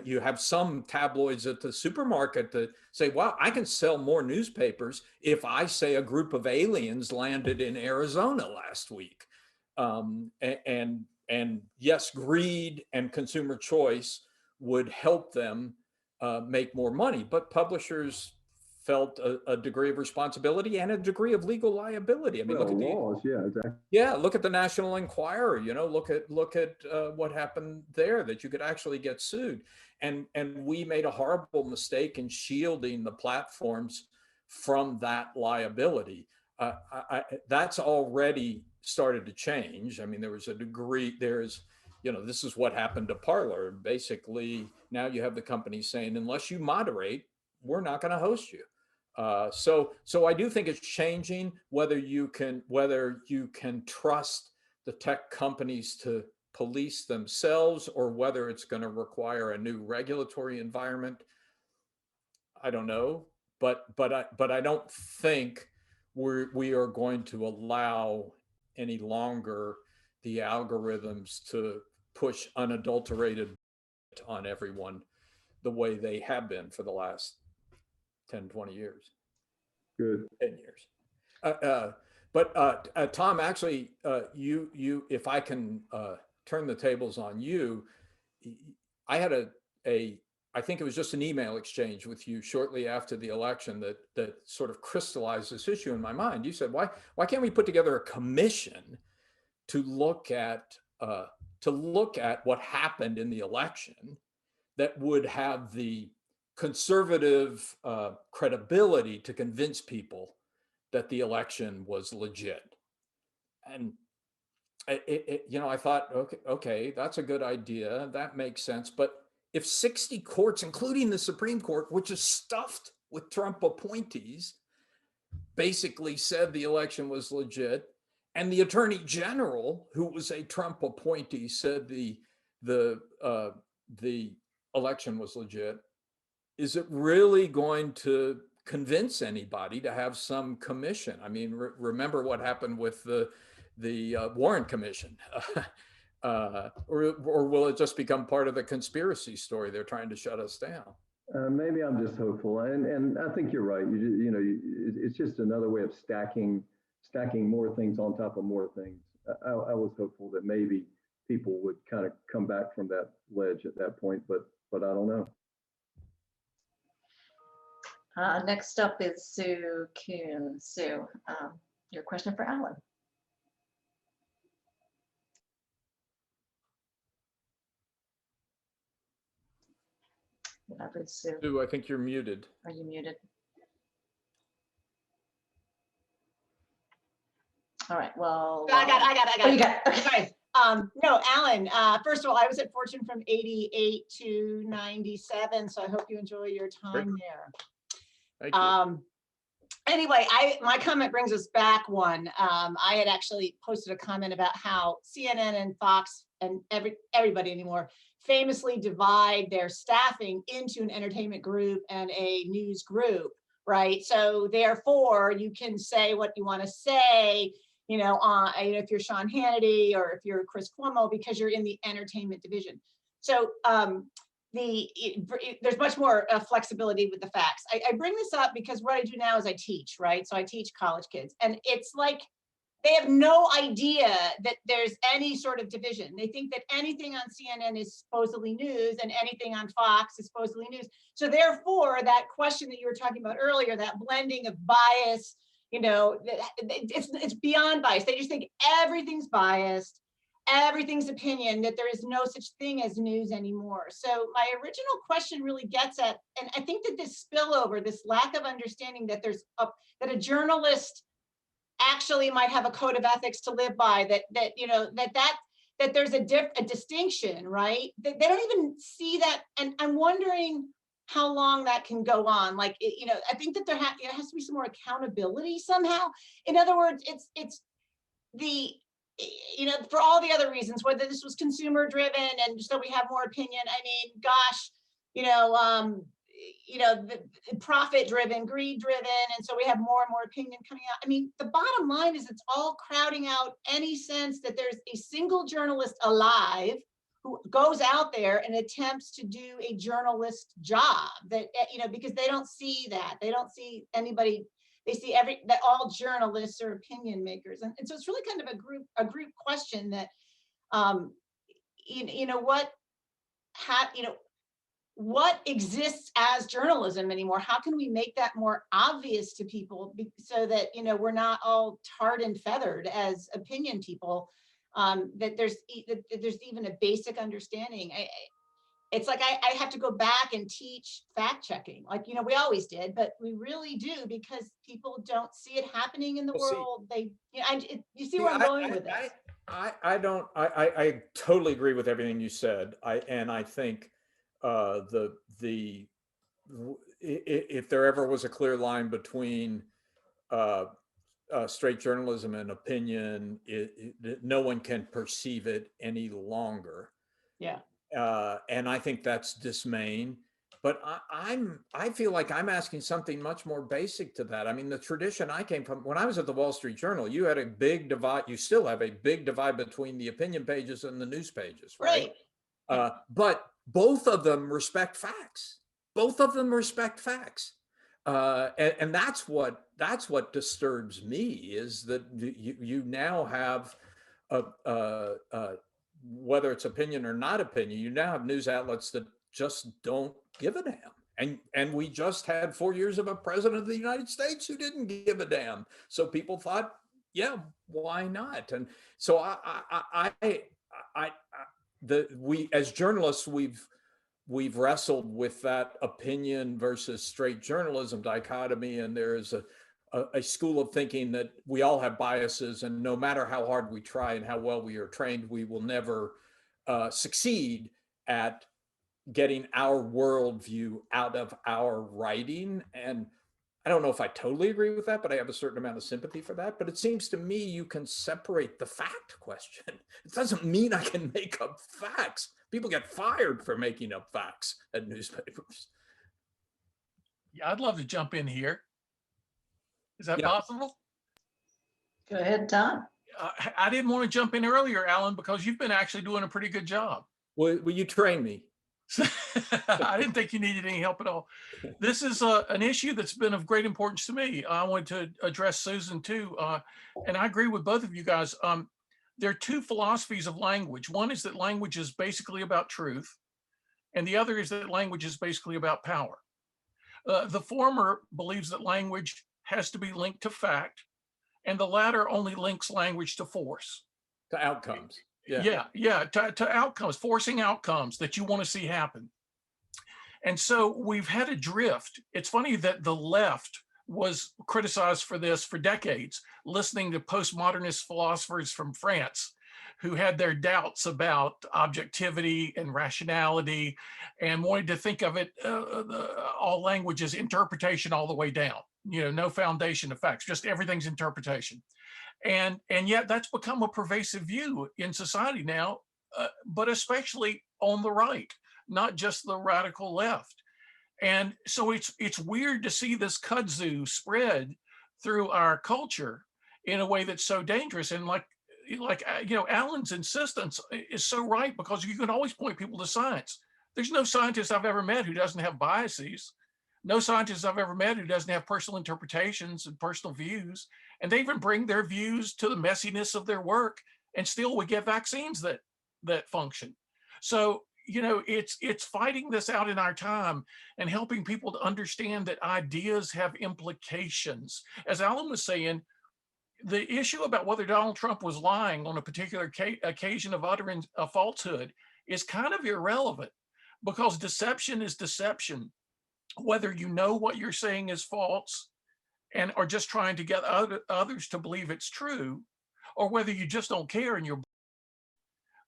Speaker 2: you have some tabloids at the supermarket that say, wow, I can sell more newspapers if I say a group of aliens landed in Arizona last week. And yes, greed and consumer choice would help them make more money, but publishers felt a degree of responsibility and a degree of legal liability. I mean,
Speaker 8: Well,
Speaker 2: look at
Speaker 8: laws, yeah, exactly.
Speaker 2: look at the National Enquirer. You know, look at what happened there, that you could actually get sued, and we made a horrible mistake in shielding the platforms from that liability. That's already started to change. I mean, there was a degree. This is what happened to Parler. Basically, now you have the company saying, unless you moderate, we're not going to host you. So I do think it's changing. Whether you can trust the tech companies to police themselves, or whether it's going to require a new regulatory environment, I don't know. But I don't think we are going to allow any longer the algorithms to push unadulterated on everyone the way they have been for the last 10, 20 years.
Speaker 8: Good.
Speaker 2: 10 years. But Tom, actually, you, if I can turn the tables on you, I had I think it was just an email exchange with you shortly after the election that sort of crystallized this issue in my mind. You said, why can't we put together a commission to look at what happened in the election that would have the conservative credibility to convince people that the election was legit? And I thought, okay, that's a good idea. That makes sense. But if 60 courts, including the Supreme Court, which is stuffed with Trump appointees, basically said the election was legit, and the Attorney General, who was a Trump appointee, said the election was legit, is it really going to convince anybody to have some commission? I mean, remember what happened with the Warren Commission, or will it just become part of the conspiracy story? They're trying to shut us down.
Speaker 8: Maybe I'm just hopeful, and I think you're right. It's just another way of stacking more things on top of more things. I was hopeful that maybe people would kind of come back from that ledge at that point, but I don't know.
Speaker 1: Next up is Sue Kuhn. Sue, your question for Alan.
Speaker 2: Sue, I think you're muted.
Speaker 1: Are you muted? All right, well.
Speaker 9: I got
Speaker 1: Oh,
Speaker 9: it.
Speaker 1: you got it. Okay.
Speaker 9: Sorry. No, Alan, first of all, I was at Fortune from 88 to 97, so I hope you enjoy your time there.
Speaker 2: Thank you.
Speaker 9: Anyway, my comment brings us back one. I had actually posted a comment about how CNN and Fox and everybody anymore famously divide their staffing into an entertainment group and a news group, right? So therefore, you can say what you want to say, if you're Sean Hannity or if you're Chris Cuomo, because you're in the entertainment division. So there's much more flexibility with the facts. I bring this up because what I do now is I teach, right? So I teach college kids, and it's like they have no idea that there's any sort of division. They think that anything on CNN is supposedly news and anything on Fox is supposedly news. So therefore, that question that you were talking about earlier, that blending of bias, it's beyond bias. They just think everything's biased. everything's opinion, that there is no such thing as news anymore. So my original question really gets at, and I think that this spillover, this lack of understanding that that a journalist actually might have a code of ethics to live by, that there's a distinction, right? They don't even see that. And I'm wondering how long that can go on. Like, I think that there has to be some more accountability somehow. In other words, it's the, for all the other reasons, whether this was consumer driven and so we have more opinion. I mean, gosh, the profit driven, greed driven, and so we have more and more opinion coming out. I mean, the bottom line is it's all crowding out any sense that there's a single journalist alive who goes out there and attempts to do a journalist job, that, because they don't see that. They don't see anybody. They see that all journalists are opinion makers. And so it's really kind of a group question that, what exists as journalism anymore? How can we make that more obvious to people so that, we're not all tarred and feathered as opinion people, that there's even a basic understanding. It's like I have to go back and teach fact checking, like, we always did, but we really do, because people don't see it happening in the world. You see where I'm going with this.
Speaker 2: I totally agree with everything you said. I think if there ever was a clear line between straight journalism and opinion, no one can perceive it any longer.
Speaker 9: Yeah.
Speaker 2: And I think that's dismaying. But I feel like I'm asking something much more basic to that. I mean, the tradition I came from, when I was at the Wall Street Journal, you had a big divide. You still have a big divide between the opinion pages and the news pages, right? But both of them respect facts. Both of them respect facts. And that's what disturbs me, is that you now have whether it's opinion or not opinion, you now have news outlets that just don't give a damn. And we just had 4 years of a president of the United States who didn't give a damn. So people thought, yeah, why not? And so we as journalists, we've wrestled with that opinion versus straight journalism dichotomy, and there's a school of thinking that we all have biases, and no matter how hard we try and how well we are trained, we will never succeed at getting our worldview out of our writing. And I don't know if I totally agree with that, but I have a certain amount of sympathy for that. But it seems to me you can separate the fact question. It doesn't mean I can make up facts. People get fired for making up facts at newspapers.
Speaker 10: Yeah, I'd love to jump in here. Is that possible?
Speaker 1: Go ahead, Don.
Speaker 10: I didn't want to jump in earlier, Alan, because you've been actually doing a pretty good job.
Speaker 2: Will you train me?
Speaker 10: I didn't think you needed any help at all. This is an issue that's been of great importance to me. I wanted to address Susan too. And I agree with both of you guys. There are two philosophies of language. One is that language is basically about truth, and the other is that language is basically about power. The former believes that language has to be linked to fact, and the latter only links language to force.
Speaker 2: To outcomes.
Speaker 10: To outcomes, forcing outcomes that you want to see happen. And so we've had a drift. It's funny that the left was criticized for this for decades, listening to postmodernist philosophers from France who had their doubts about objectivity and rationality and wanted to think of it, all languages, interpretation all the way down, no foundation of facts, just everything's interpretation. And yet that's become a pervasive view in society now, but especially on the right, not just the radical left. And so it's weird to see this kudzu spread through our culture in a way that's so dangerous. And like Alan's insistence is so right, because you can always point people to science. There's no scientist I've ever met who doesn't have biases. No scientist I've ever met who doesn't have personal interpretations and personal views. And they even bring their views to the messiness of their work, and still we get vaccines that function. So, it's fighting this out in our time and helping people to understand that ideas have implications. As Alan was saying, the issue about whether Donald Trump was lying on a particular occasion of uttering a falsehood is kind of irrelevant, because deception is deception. Whether you know what you're saying is false and are just trying to get others to believe it's true, or whether you just don't care and you're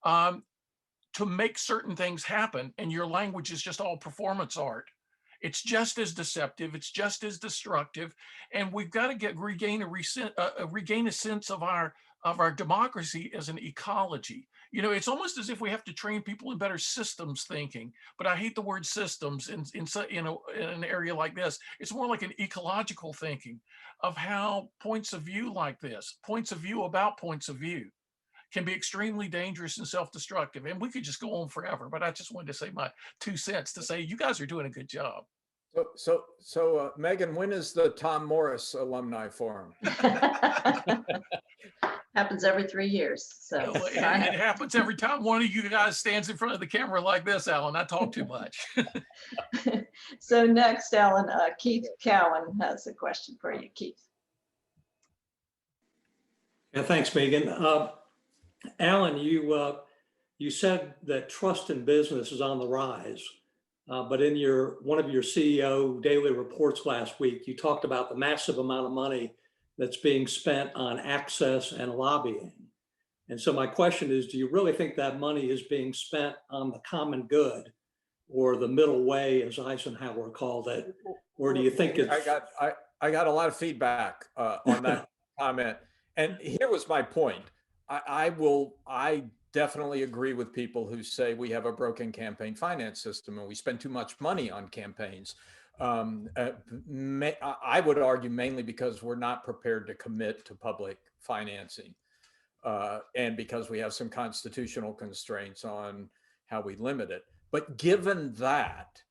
Speaker 10: to make certain things happen and your language is just all performance art. It's just as deceptive, it's just as destructive, and we've got to regain a sense of our democracy as an ecology. You know, it's almost as if we have to train people in better systems thinking, but I hate the word systems in an area like this. It's more like an ecological thinking of how points of view like this, points of view about points of view, can be extremely dangerous and self-destructive. And we could just go on forever, but I just wanted to say my 2 cents to say you guys are doing a good job.
Speaker 2: So Megan, when is the Tom Morris Alumni Forum?
Speaker 1: Happens every 3 years. So
Speaker 10: It happens every time one of you guys stands in front of the camera like this, Alan. I talk too much.
Speaker 1: So next, Alan, Keith Cowan has a question for you, Keith.
Speaker 11: Yeah, thanks, Megan. Alan, you said that trust in business is on the rise, but in one of your CEO daily reports last week, you talked about the massive amount of money that's being spent on access and lobbying. And so my question is, do you really think that money is being spent on the common good, or the middle way, as Eisenhower called it, or do you think it's...
Speaker 2: I got a lot of feedback on that comment, and here was my point. I definitely agree with people who say we have a broken campaign finance system and we spend too much money on campaigns. I would argue mainly because we're not prepared to commit to public financing, and because we have some constitutional constraints on how we limit it. But given that,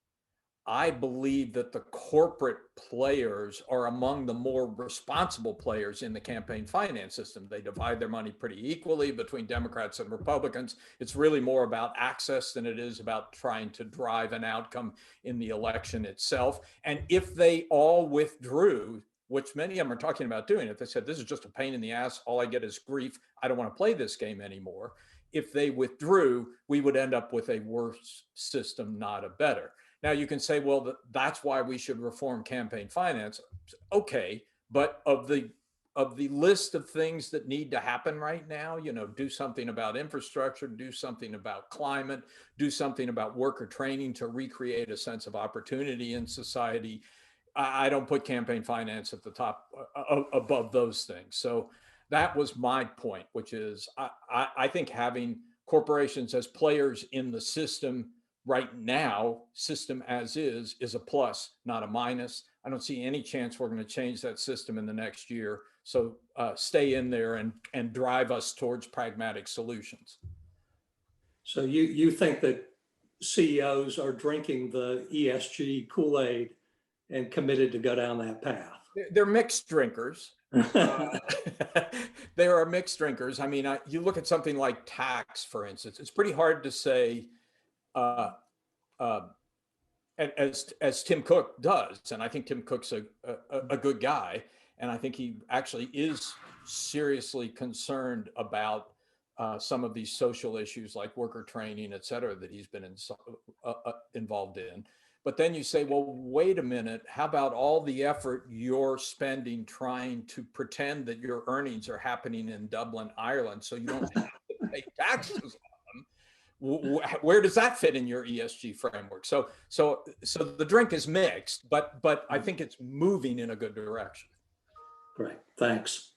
Speaker 2: I believe that the corporate players are among the more responsible players in the campaign finance system. They divide their money pretty equally between Democrats and Republicans. It's really more about access than it is about trying to drive an outcome in the election itself. And if they all withdrew, which many of them are talking about doing, if they said, this is just a pain in the ass, all I get is grief, I don't want to play this game anymore. If they withdrew, we would end up with a worse system, not a better. Now you can say, well, that's why we should reform campaign finance. Okay, but of the list of things that need to happen right now, you know, do something about infrastructure, do something about climate, do something about worker training to recreate a sense of opportunity in society. I don't put campaign finance at the top above those things. So that was my point, which is I think having corporations as players in the system right now, system as is a plus, not a minus. I don't see any chance we're going to change that system in the next year. So stay in there and drive us towards pragmatic solutions.
Speaker 11: So you think that CEOs are drinking the ESG Kool-Aid and committed to go down that path?
Speaker 2: They're mixed drinkers. There are mixed drinkers. I mean, you look at something like tax, for instance, it's pretty hard to say, as Tim Cook does, and I think Tim Cook's a good guy, and I think he actually is seriously concerned about some of these social issues like worker training, et cetera, that he's been involved in. But then you say, well, wait a minute, how about all the effort you're spending trying to pretend that your earnings are happening in Dublin, Ireland, so you don't have to pay taxes on them? Where does that fit in your ESG framework? So the drink is mixed, but I think it's moving in a good direction.
Speaker 11: Great, thanks.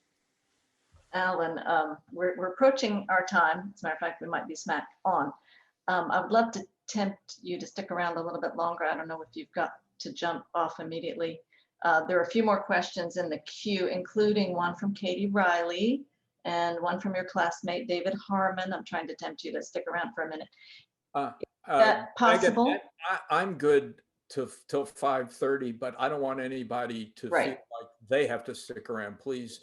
Speaker 1: Alan, we're approaching our time. As a matter of fact, we might be smack on. I would love to tempt you to stick around a little bit longer. I don't know if you've got to jump off immediately. There are a few more questions in the queue, including one from Katie Riley and one from your classmate, David Harmon. I'm trying to tempt you to stick around for a minute. Is that possible?
Speaker 2: I'm good till 5:30, but I don't want anybody to feel like they have to stick around. Please.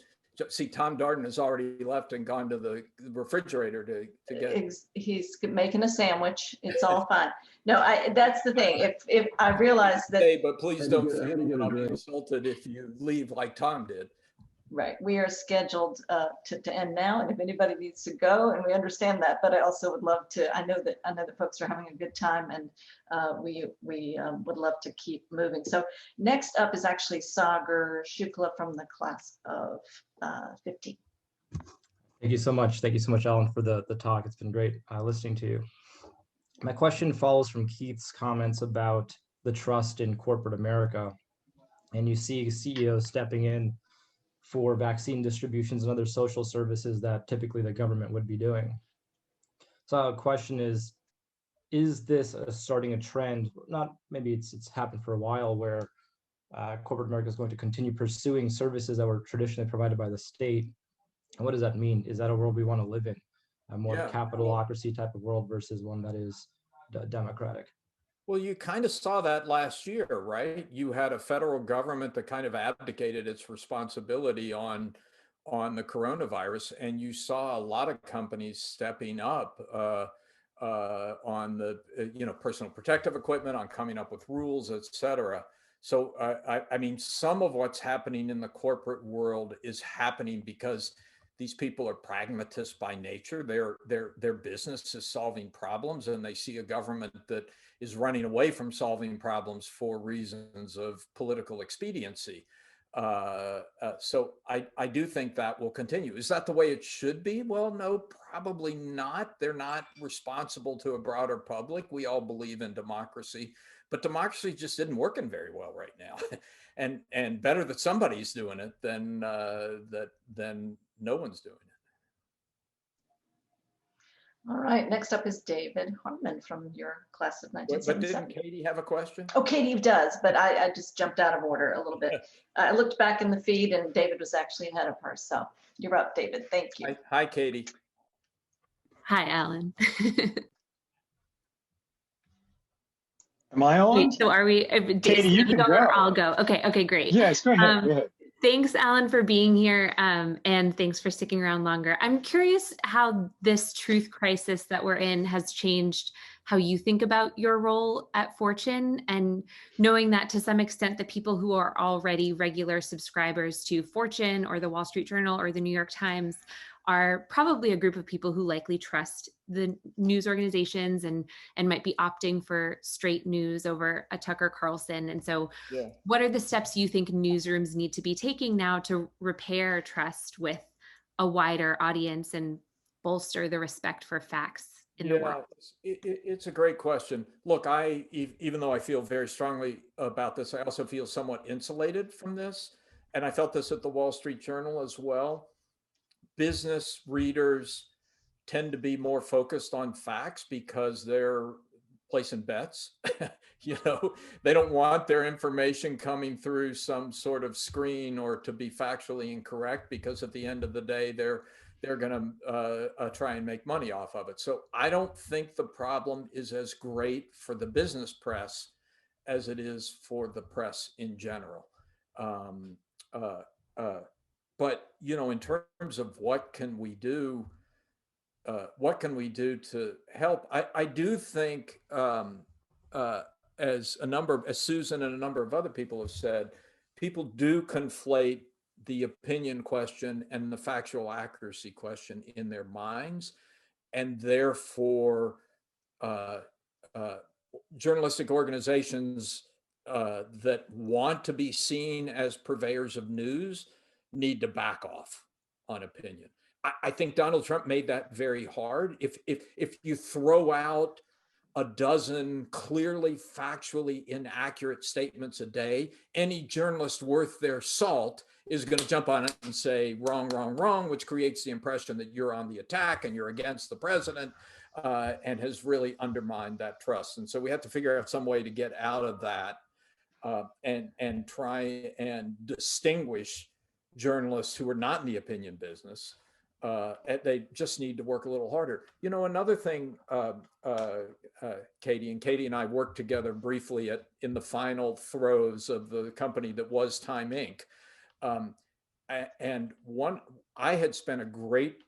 Speaker 2: See, Tom Darden has already left and gone to the refrigerator to get.
Speaker 1: He's making a sandwich. It's all fine. No, that's the thing. If I realize that.
Speaker 2: Hey, but please don't feel I'll be insulted if you leave like Tom did.
Speaker 1: Right. We are scheduled to end now, and if anybody needs to go, and we understand that, but I also would love to. I know that folks are having a good time, and we would love to keep moving. So next up is actually Sagar Shukla from the class of 50.
Speaker 12: Thank you so much. Thank you so much, Alan, for the talk. It's been great listening to you. My question follows from Keith's comments about the trust in corporate America, and you see CEOs stepping in for vaccine distributions and other social services that typically the government would be doing. So the question is this starting a trend? Not maybe it's happened for a while where corporate America is going to continue pursuing services that were traditionally provided by the state. And what does that mean? Is that a world we want to live in? A more capitalocracy type of world versus one that is democratic?
Speaker 2: Well, you kind of saw that last year, right? You had a federal government that kind of abdicated its responsibility on the coronavirus, and you saw a lot of companies stepping up on the personal protective equipment, on coming up with rules, et cetera. So I mean, some of what's happening in the corporate world is happening because these people are pragmatists by nature. Their business is solving problems, and they see a government that is running away from solving problems for reasons of political expediency. So I do think that will continue. Is that the way it should be? Well, no, probably not. They're not responsible to a broader public. We all believe in democracy, but democracy just isn't working very well right now. and better that somebody's doing it than no one's doing it.
Speaker 1: All right, next up is David Harmon from your class of 1977.
Speaker 2: But didn't Katie have a question?
Speaker 1: Oh, Katie does, but I just jumped out of order a little bit. I looked back in the feed and David was actually ahead of her. So you're up, David. Thank you.
Speaker 2: Hi, Katie.
Speaker 13: Hi, Alan.
Speaker 14: Am I on?
Speaker 13: Wait, so are we?
Speaker 14: Katie, you can go.
Speaker 13: Or I'll go. Okay, great.
Speaker 14: Yes, go ahead. Go ahead.
Speaker 13: Thanks, Alan, for being here, and thanks for sticking around longer. I'm curious how this truth crisis that we're in has changed how you think about your role at Fortune, and knowing that to some extent the people who are already regular subscribers to Fortune or the Wall Street Journal or the New York Times are probably a group of people who likely trust the news organizations and might be opting for straight news over a Tucker Carlson. And so what are the steps you think newsrooms need to be taking now to repair trust with a wider audience and bolster the respect for facts in the world?
Speaker 2: It's a great question. Look, even though I feel very strongly about this, I also feel somewhat insulated from this. And I felt this at the Wall Street Journal as well. Business readers tend to be more focused on facts because they're placing bets. They don't want their information coming through some sort of screen or to be factually incorrect, because at the end of the day, they're going to try and make money off of it. So I don't think the problem is as great for the business press as it is for the press in general. But, in terms of what can we do to help, I do think, as Susan and a number of other people have said, people do conflate the opinion question and the factual accuracy question in their minds. And therefore, journalistic organizations that want to be seen as purveyors of news need to back off on opinion. I think Donald Trump made that very hard. If you throw out a dozen clearly factually inaccurate statements a day, any journalist worth their salt is going to jump on it and say wrong, wrong, wrong, which creates the impression that you're on the attack and you're against the president, and has really undermined that trust. And so we have to figure out some way to get out of that and try and distinguish journalists who are not in the opinion business. They just need to work a little harder. Another thing, Katie and I worked together briefly in the final throes of the company that was Time Inc. I had spent a great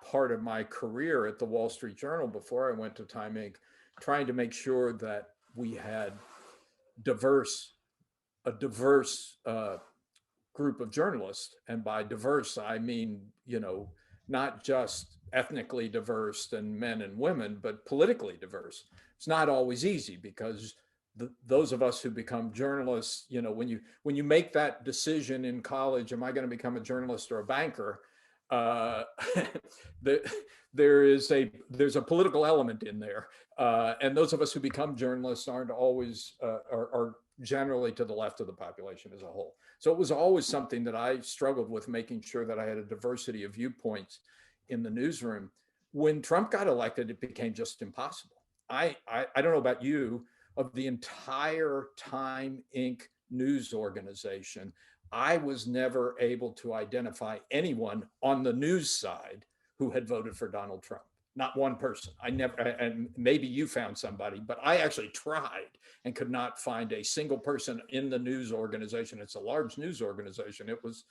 Speaker 2: part of my career at the Wall Street Journal before I went to Time Inc. trying to make sure that we had a diverse group of journalists. And by diverse, I mean, not just ethnically diverse and men and women, but politically diverse. It's not always easy because those of us who become journalists, when you make that decision in college, am I going to become a journalist or a banker? There's a political element in there, and those of us who become journalists aren't always are generally to the left of the population as a whole. So it was always something that I struggled with, making sure that I had a diversity of viewpoints in the newsroom. When Trump got elected, it became just impossible. I don't know about you, of the entire Time Inc. news organization, I was never able to identify anyone on the news side who had voted for Donald Trump. Not one person. I never, and maybe you found somebody, but I actually tried and could not find a single person in the news organization. It's a large news organization. It was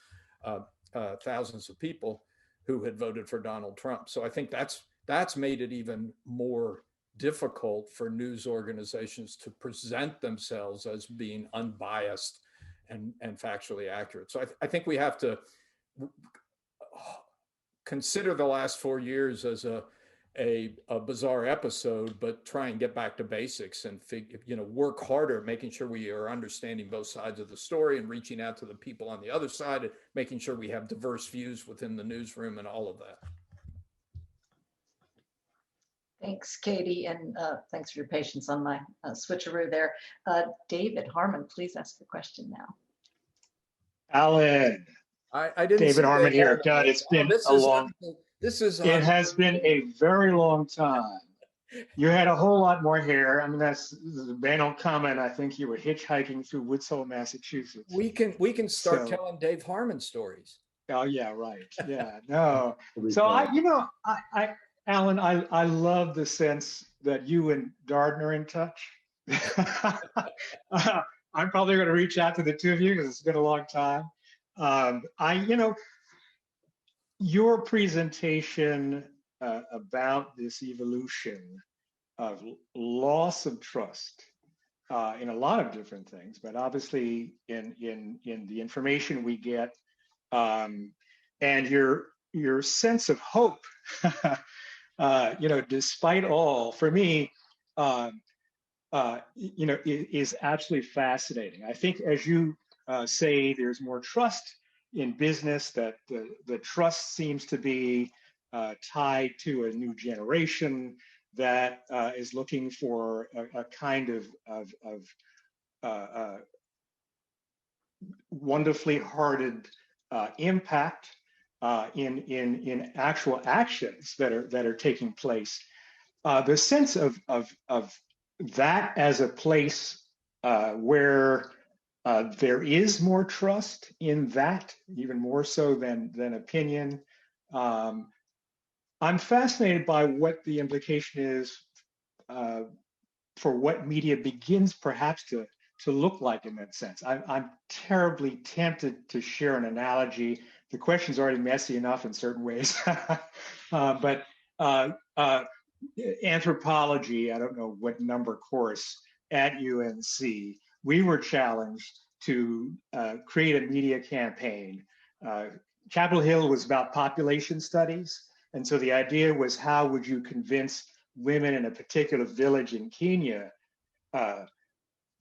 Speaker 2: thousands of people who had voted for Donald Trump. So I think that's made it even more difficult for news organizations to present themselves as being unbiased and factually accurate. So I think we have to consider the last 4 years as a bizarre episode, but try and get back to basics and work harder, making sure we are understanding both sides of the story and reaching out to the people on the other side and making sure we have diverse views within the newsroom and all of that.
Speaker 1: Thanks, Katie, and thanks for your patience on my switcheroo there. David Harmon, please ask the question now.
Speaker 14: Alan,
Speaker 2: I didn't.
Speaker 14: David Harmon here. God, it's been a long. It has been a very long time. You had a whole lot more hair. I mean, that's a banal comment. I think you were hitchhiking through Woods Hole, Massachusetts.
Speaker 2: We can start telling Dave Harmon stories.
Speaker 14: Oh yeah, right. Yeah, no. So Alan, I love the sense that you and Darden are in touch. I'm probably going to reach out to the two of you because it's been a long time. Your presentation about this evolution of loss of trust in a lot of different things, but obviously in the information we get, and your sense of hope. Despite all, for me, is absolutely fascinating. I think, as you say, there's more trust in business, that the trust seems to be tied to a new generation that is looking for a kind of wonderfully hearted impact in actual actions that are taking place. The sense of that as a place where there is more trust in that, even more so than opinion. I'm fascinated by what the implication is for what media begins perhaps to look like in that sense. I'm terribly tempted to share an analogy. The question's already messy enough in certain ways, but anthropology, I don't know what number course at UNC, we were challenged to create a media campaign. Capitol Hill was about population studies. And so the idea was, how would you convince women in a particular village in Kenya,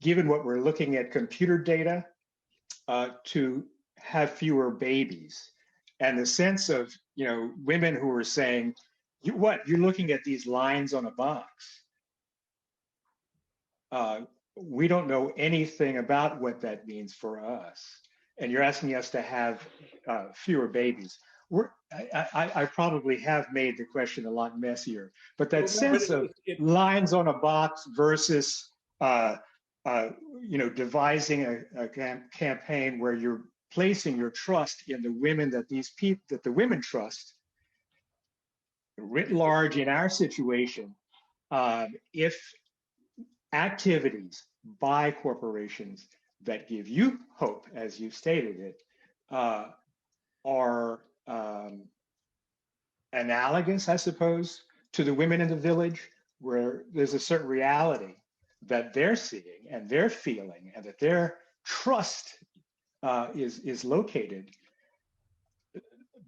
Speaker 14: given what we're looking at computer data, to have fewer babies? And the sense of, women who were saying, you're looking at these lines on a box. We don't know anything about what that means for us. And you're asking us to have fewer babies. I probably have made the question a lot messier, but that sense of lines on a box versus, devising a campaign where you're placing your trust in the women that the women trust, writ large in our situation, if activities by corporations that give you hope, as you stated it, are analogous, I suppose, to the women in the village, where there's a certain reality that they're seeing and they're feeling, and that their trust is located.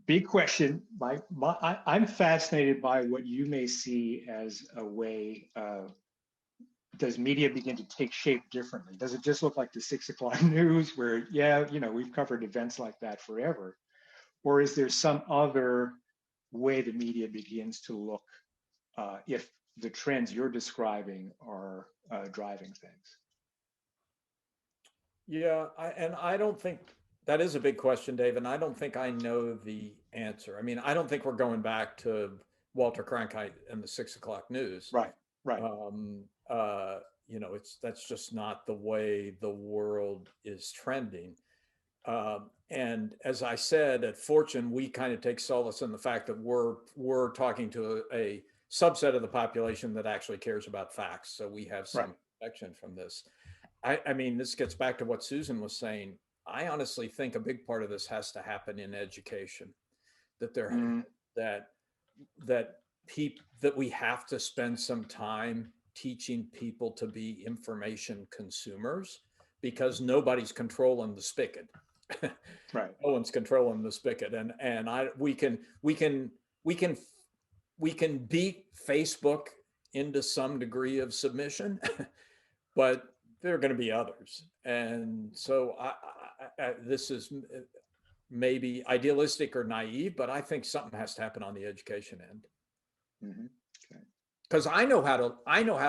Speaker 14: Big question. I'm fascinated by what you may see as a way of, does media begin to take shape differently? Does it just look like the 6 o'clock news where, yeah, we've covered events like that forever? Or is there some other way the media begins to look if the trends you're describing are driving things?
Speaker 2: Yeah, I don't think that is a big question, Dave, and I don't think I know the answer. I mean, I don't think we're going back to Walter Cronkite and the 6 o'clock news.
Speaker 14: Right.
Speaker 2: That's just not the way the world is trending. And as I said, at Fortune, we kind of take solace in the fact that we're talking to a subset of the population that actually cares about facts. So we have some protection from this. I mean, this gets back to what Susan was saying. I honestly think a big part of this has to happen in education, that that we have to spend some time teaching people to be information consumers, because nobody's controlling the spigot.
Speaker 14: Right.
Speaker 2: No one's controlling the spigot, and we can beat Facebook into some degree of submission, but there are going to be others. And so this is maybe idealistic or naive, but I think something has to happen on the education end.
Speaker 14: Mm-hmm.
Speaker 2: Because I know how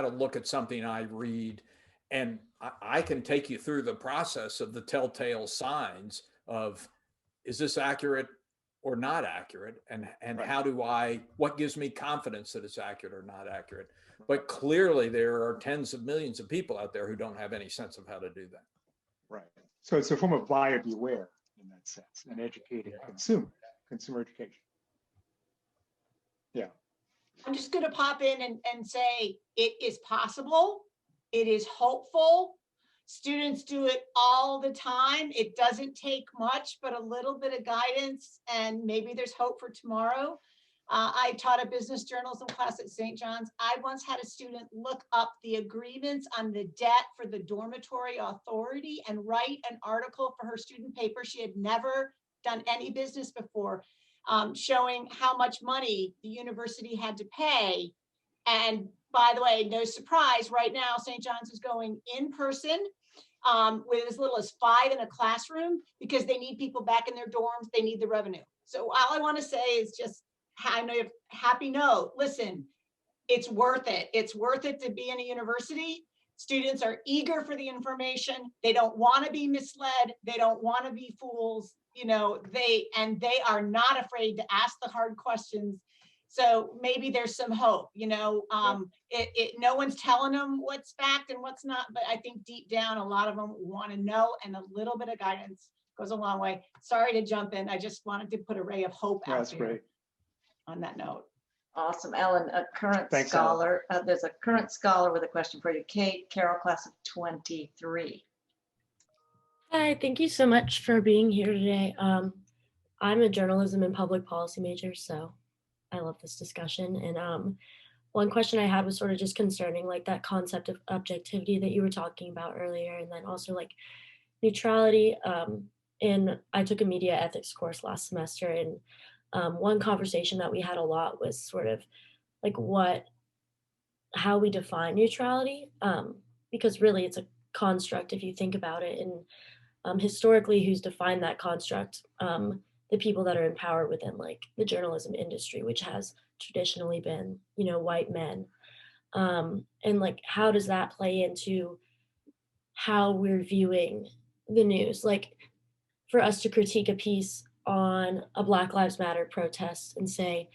Speaker 2: to look at something I read, and I can take you through the process of the telltale signs of, is this accurate or not accurate, and what gives me confidence that it's accurate or not accurate. But clearly there are tens of millions of people out there who don't have any sense of how to do that.
Speaker 14: Right. So it's a form of buyer beware in that sense, and educating consumer education. Yeah.
Speaker 9: I'm just going to pop in and say it is possible. It is hopeful. Students do it all the time. It doesn't take much, but a little bit of guidance, and maybe there's hope for tomorrow. I taught a business journalism class at St. John's. I once had a student look up the agreements on the debt for the dormitory authority and write an article for her student paper. She had never done any business before, showing how much money the university had to pay. And by the way, no surprise, right now, St. John's is going in person with as little as 5 in a classroom, because they need people back in their dorms. They need the revenue. So all I want to say is just, I know you have a happy note. Listen, it's worth it. It's worth it to be in a university. Students are eager for the information. They don't want to be misled. They don't want to be fools. They are not afraid to ask the hard questions. So maybe there's some hope, no one's telling them what's fact and what's not, but I think deep down, a lot of them want to know, and a little bit of guidance goes a long way. Sorry to jump in. I just wanted to put a ray of hope out there. Great. On that note.
Speaker 1: Awesome. Ellen, a current
Speaker 14: Thanks,
Speaker 1: scholar. There's a current scholar with a question for you. Kate Carroll, class of 23.
Speaker 15: Hi, thank you so much for being here today. I'm a journalism and public policy major, so I love this discussion. And one question I had was sort of just concerning like that concept of objectivity that you were talking about earlier, and then also like neutrality. And I took a media ethics course last semester, and one conversation that we had a lot was sort of like how we define neutrality, because really it's a construct if you think about it. And historically, who's defined that construct? The people that are in power within like the journalism industry, which has traditionally been, white men. And like, how does that play into how we're viewing the news? Like, for us to critique a piece on a Black Lives Matter protest and say,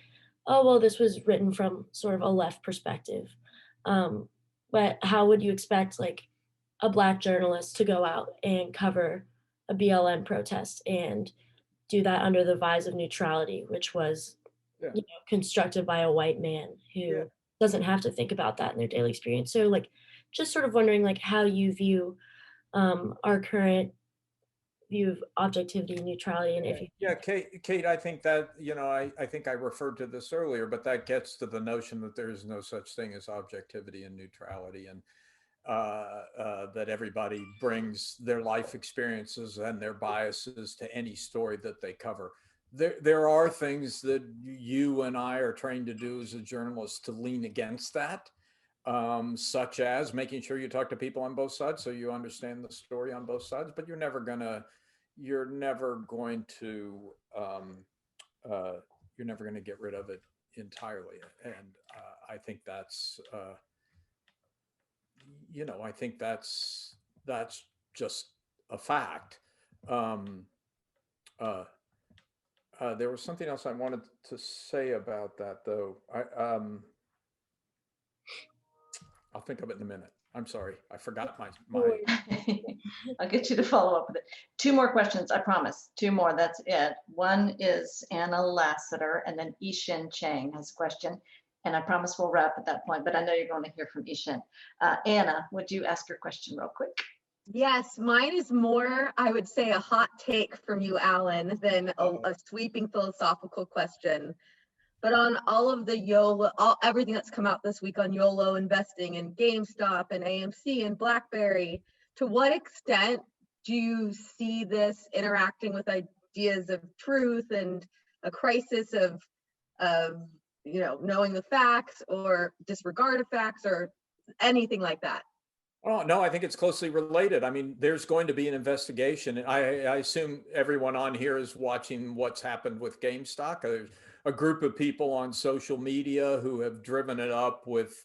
Speaker 15: oh, well, this was written from sort of a left perspective. But how would you expect like a Black journalist to go out and cover a BLM protest and do that under the vise of neutrality, which was constructed by a white man who doesn't have to think about that in their daily experience? So like, just sort of wondering like how you view our current view of objectivity and neutrality, and if you
Speaker 2: Kate, I think that I think I referred to this earlier, but that gets to the notion that there is no such thing as objectivity and neutrality. And that everybody brings their life experiences and their biases to any story that they cover. There are things that you and I are trained to do as a journalist to lean against that, such as making sure you talk to people on both sides so you understand the story on both sides. But you're never going to get rid of it entirely. And I think that's I think that's just a fact. There was something else I wanted to say about that, though. I'll think of it in a minute. I'm sorry, I forgot my.
Speaker 1: I'll get you to follow up with it. 2 more questions, I promise. 2 more, that's it. One is Anna Lassiter, and then Ishin Chang has a question. And I promise we'll wrap at that point, but I know you're going to hear from Ishin. Anna, would you ask your question real quick?
Speaker 16: Yes, mine is more, I would say, a hot take from you, Alan, than a sweeping philosophical question. But on all of the YOLO, everything that's come out this week on YOLO investing and GameStop and AMC and BlackBerry, to what extent do you see this interacting with ideas of truth and a crisis of knowing the facts or disregard of facts or anything like that?
Speaker 2: Oh, no, I think it's closely related. I mean, there's going to be an investigation. I assume everyone on here is watching what's happened with GameStop. There's a group of people on social media who have driven it up with,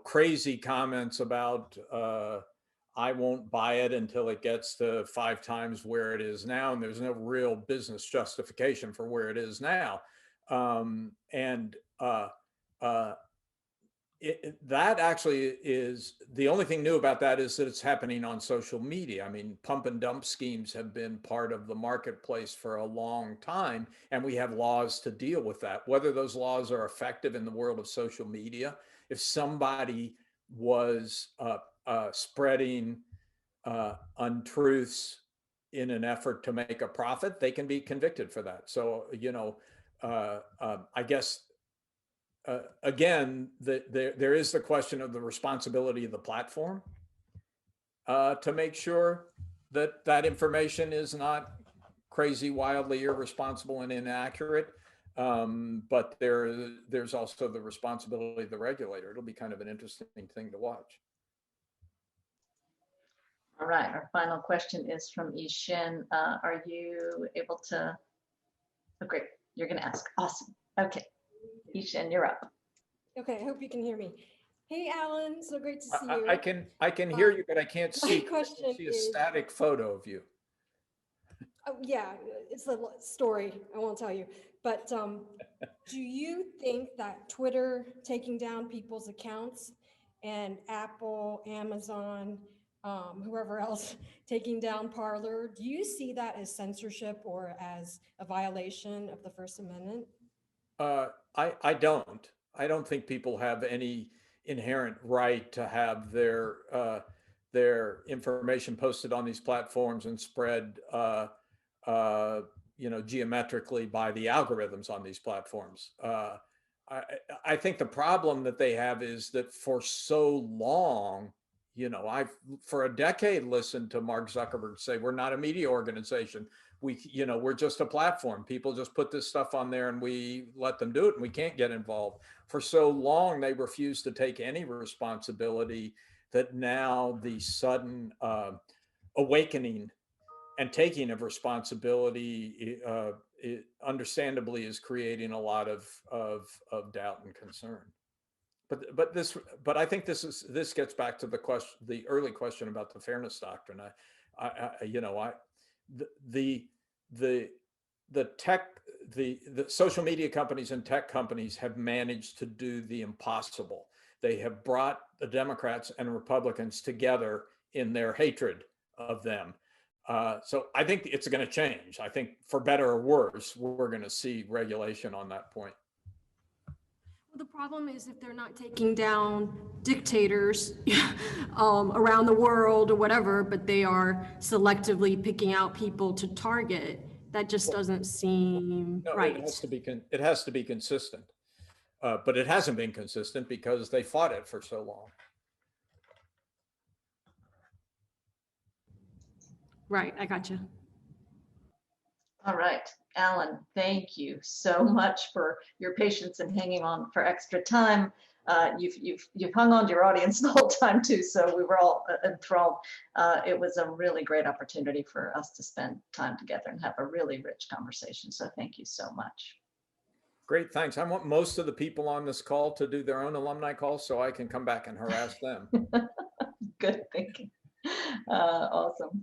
Speaker 2: crazy comments about, I won't buy it until it gets to 5 times where it is now. And there's no real business justification for where it is now. That actually is the only thing new about that is that it's happening on social media. I mean, pump and dump schemes have been part of the marketplace for a long time, and we have laws to deal with that. Whether those laws are effective in the world of social media, if somebody was spreading untruths in an effort to make a profit, they can be convicted for that. So, I guess again, there is the question of the responsibility of the platform to make sure that that information is not crazy, wildly irresponsible and inaccurate. But there's also the responsibility of the regulator. It'll be kind of an interesting thing to watch.
Speaker 1: All right, our final question is from Ishin. Are you able to? Oh, great, you're going to ask. Awesome. Okay. Ishin, you're up.
Speaker 17: Okay, I hope you can hear me. Hey, Alan, so great to see you.
Speaker 2: I can hear you, but I can't see.
Speaker 17: My question
Speaker 2: see a static photo of you.
Speaker 17: Oh, yeah, it's a story. I won't tell you. But do you think that Twitter taking down people's accounts and Apple, Amazon, whoever else taking down Parler, do you see that as censorship or as a violation of the First Amendment?
Speaker 2: I don't think people have any inherent right to have their information posted on these platforms and spread, geometrically by the algorithms on these platforms. I think the problem that they have is that for so long, I've for a decade listened to Mark Zuckerberg say, we're not a media organization. We're just a platform. People just put this stuff on there and we let them do it and we can't get involved. For so long, they refused to take any responsibility that now the sudden awakening and taking of responsibility it understandably is creating a lot of doubt and concern. But I think this gets back to the early question about the fairness doctrine. The social media companies and tech companies have managed to do the impossible. They have brought the Democrats and Republicans together in their hatred of them. So I think it's going to change. I think for better or worse, we're going to see regulation on that point.
Speaker 17: Well, the problem is if they're not taking down dictators around the world or whatever, but they are selectively picking out people to target, that just doesn't seem right.
Speaker 2: It has to be consistent, but it hasn't been consistent because they fought it for so long.
Speaker 18: Right, I got you.
Speaker 1: All right, Alan, thank you so much for your patience and hanging on for extra time. You've hung on to your audience the whole time too, so we were all enthralled. It was a really great opportunity for us to spend time together and have a really rich conversation. So thank you so much.
Speaker 2: Great, thanks. I want most of the people on this call to do their own alumni calls so I can come back and harass them.
Speaker 1: Good thinking. Awesome.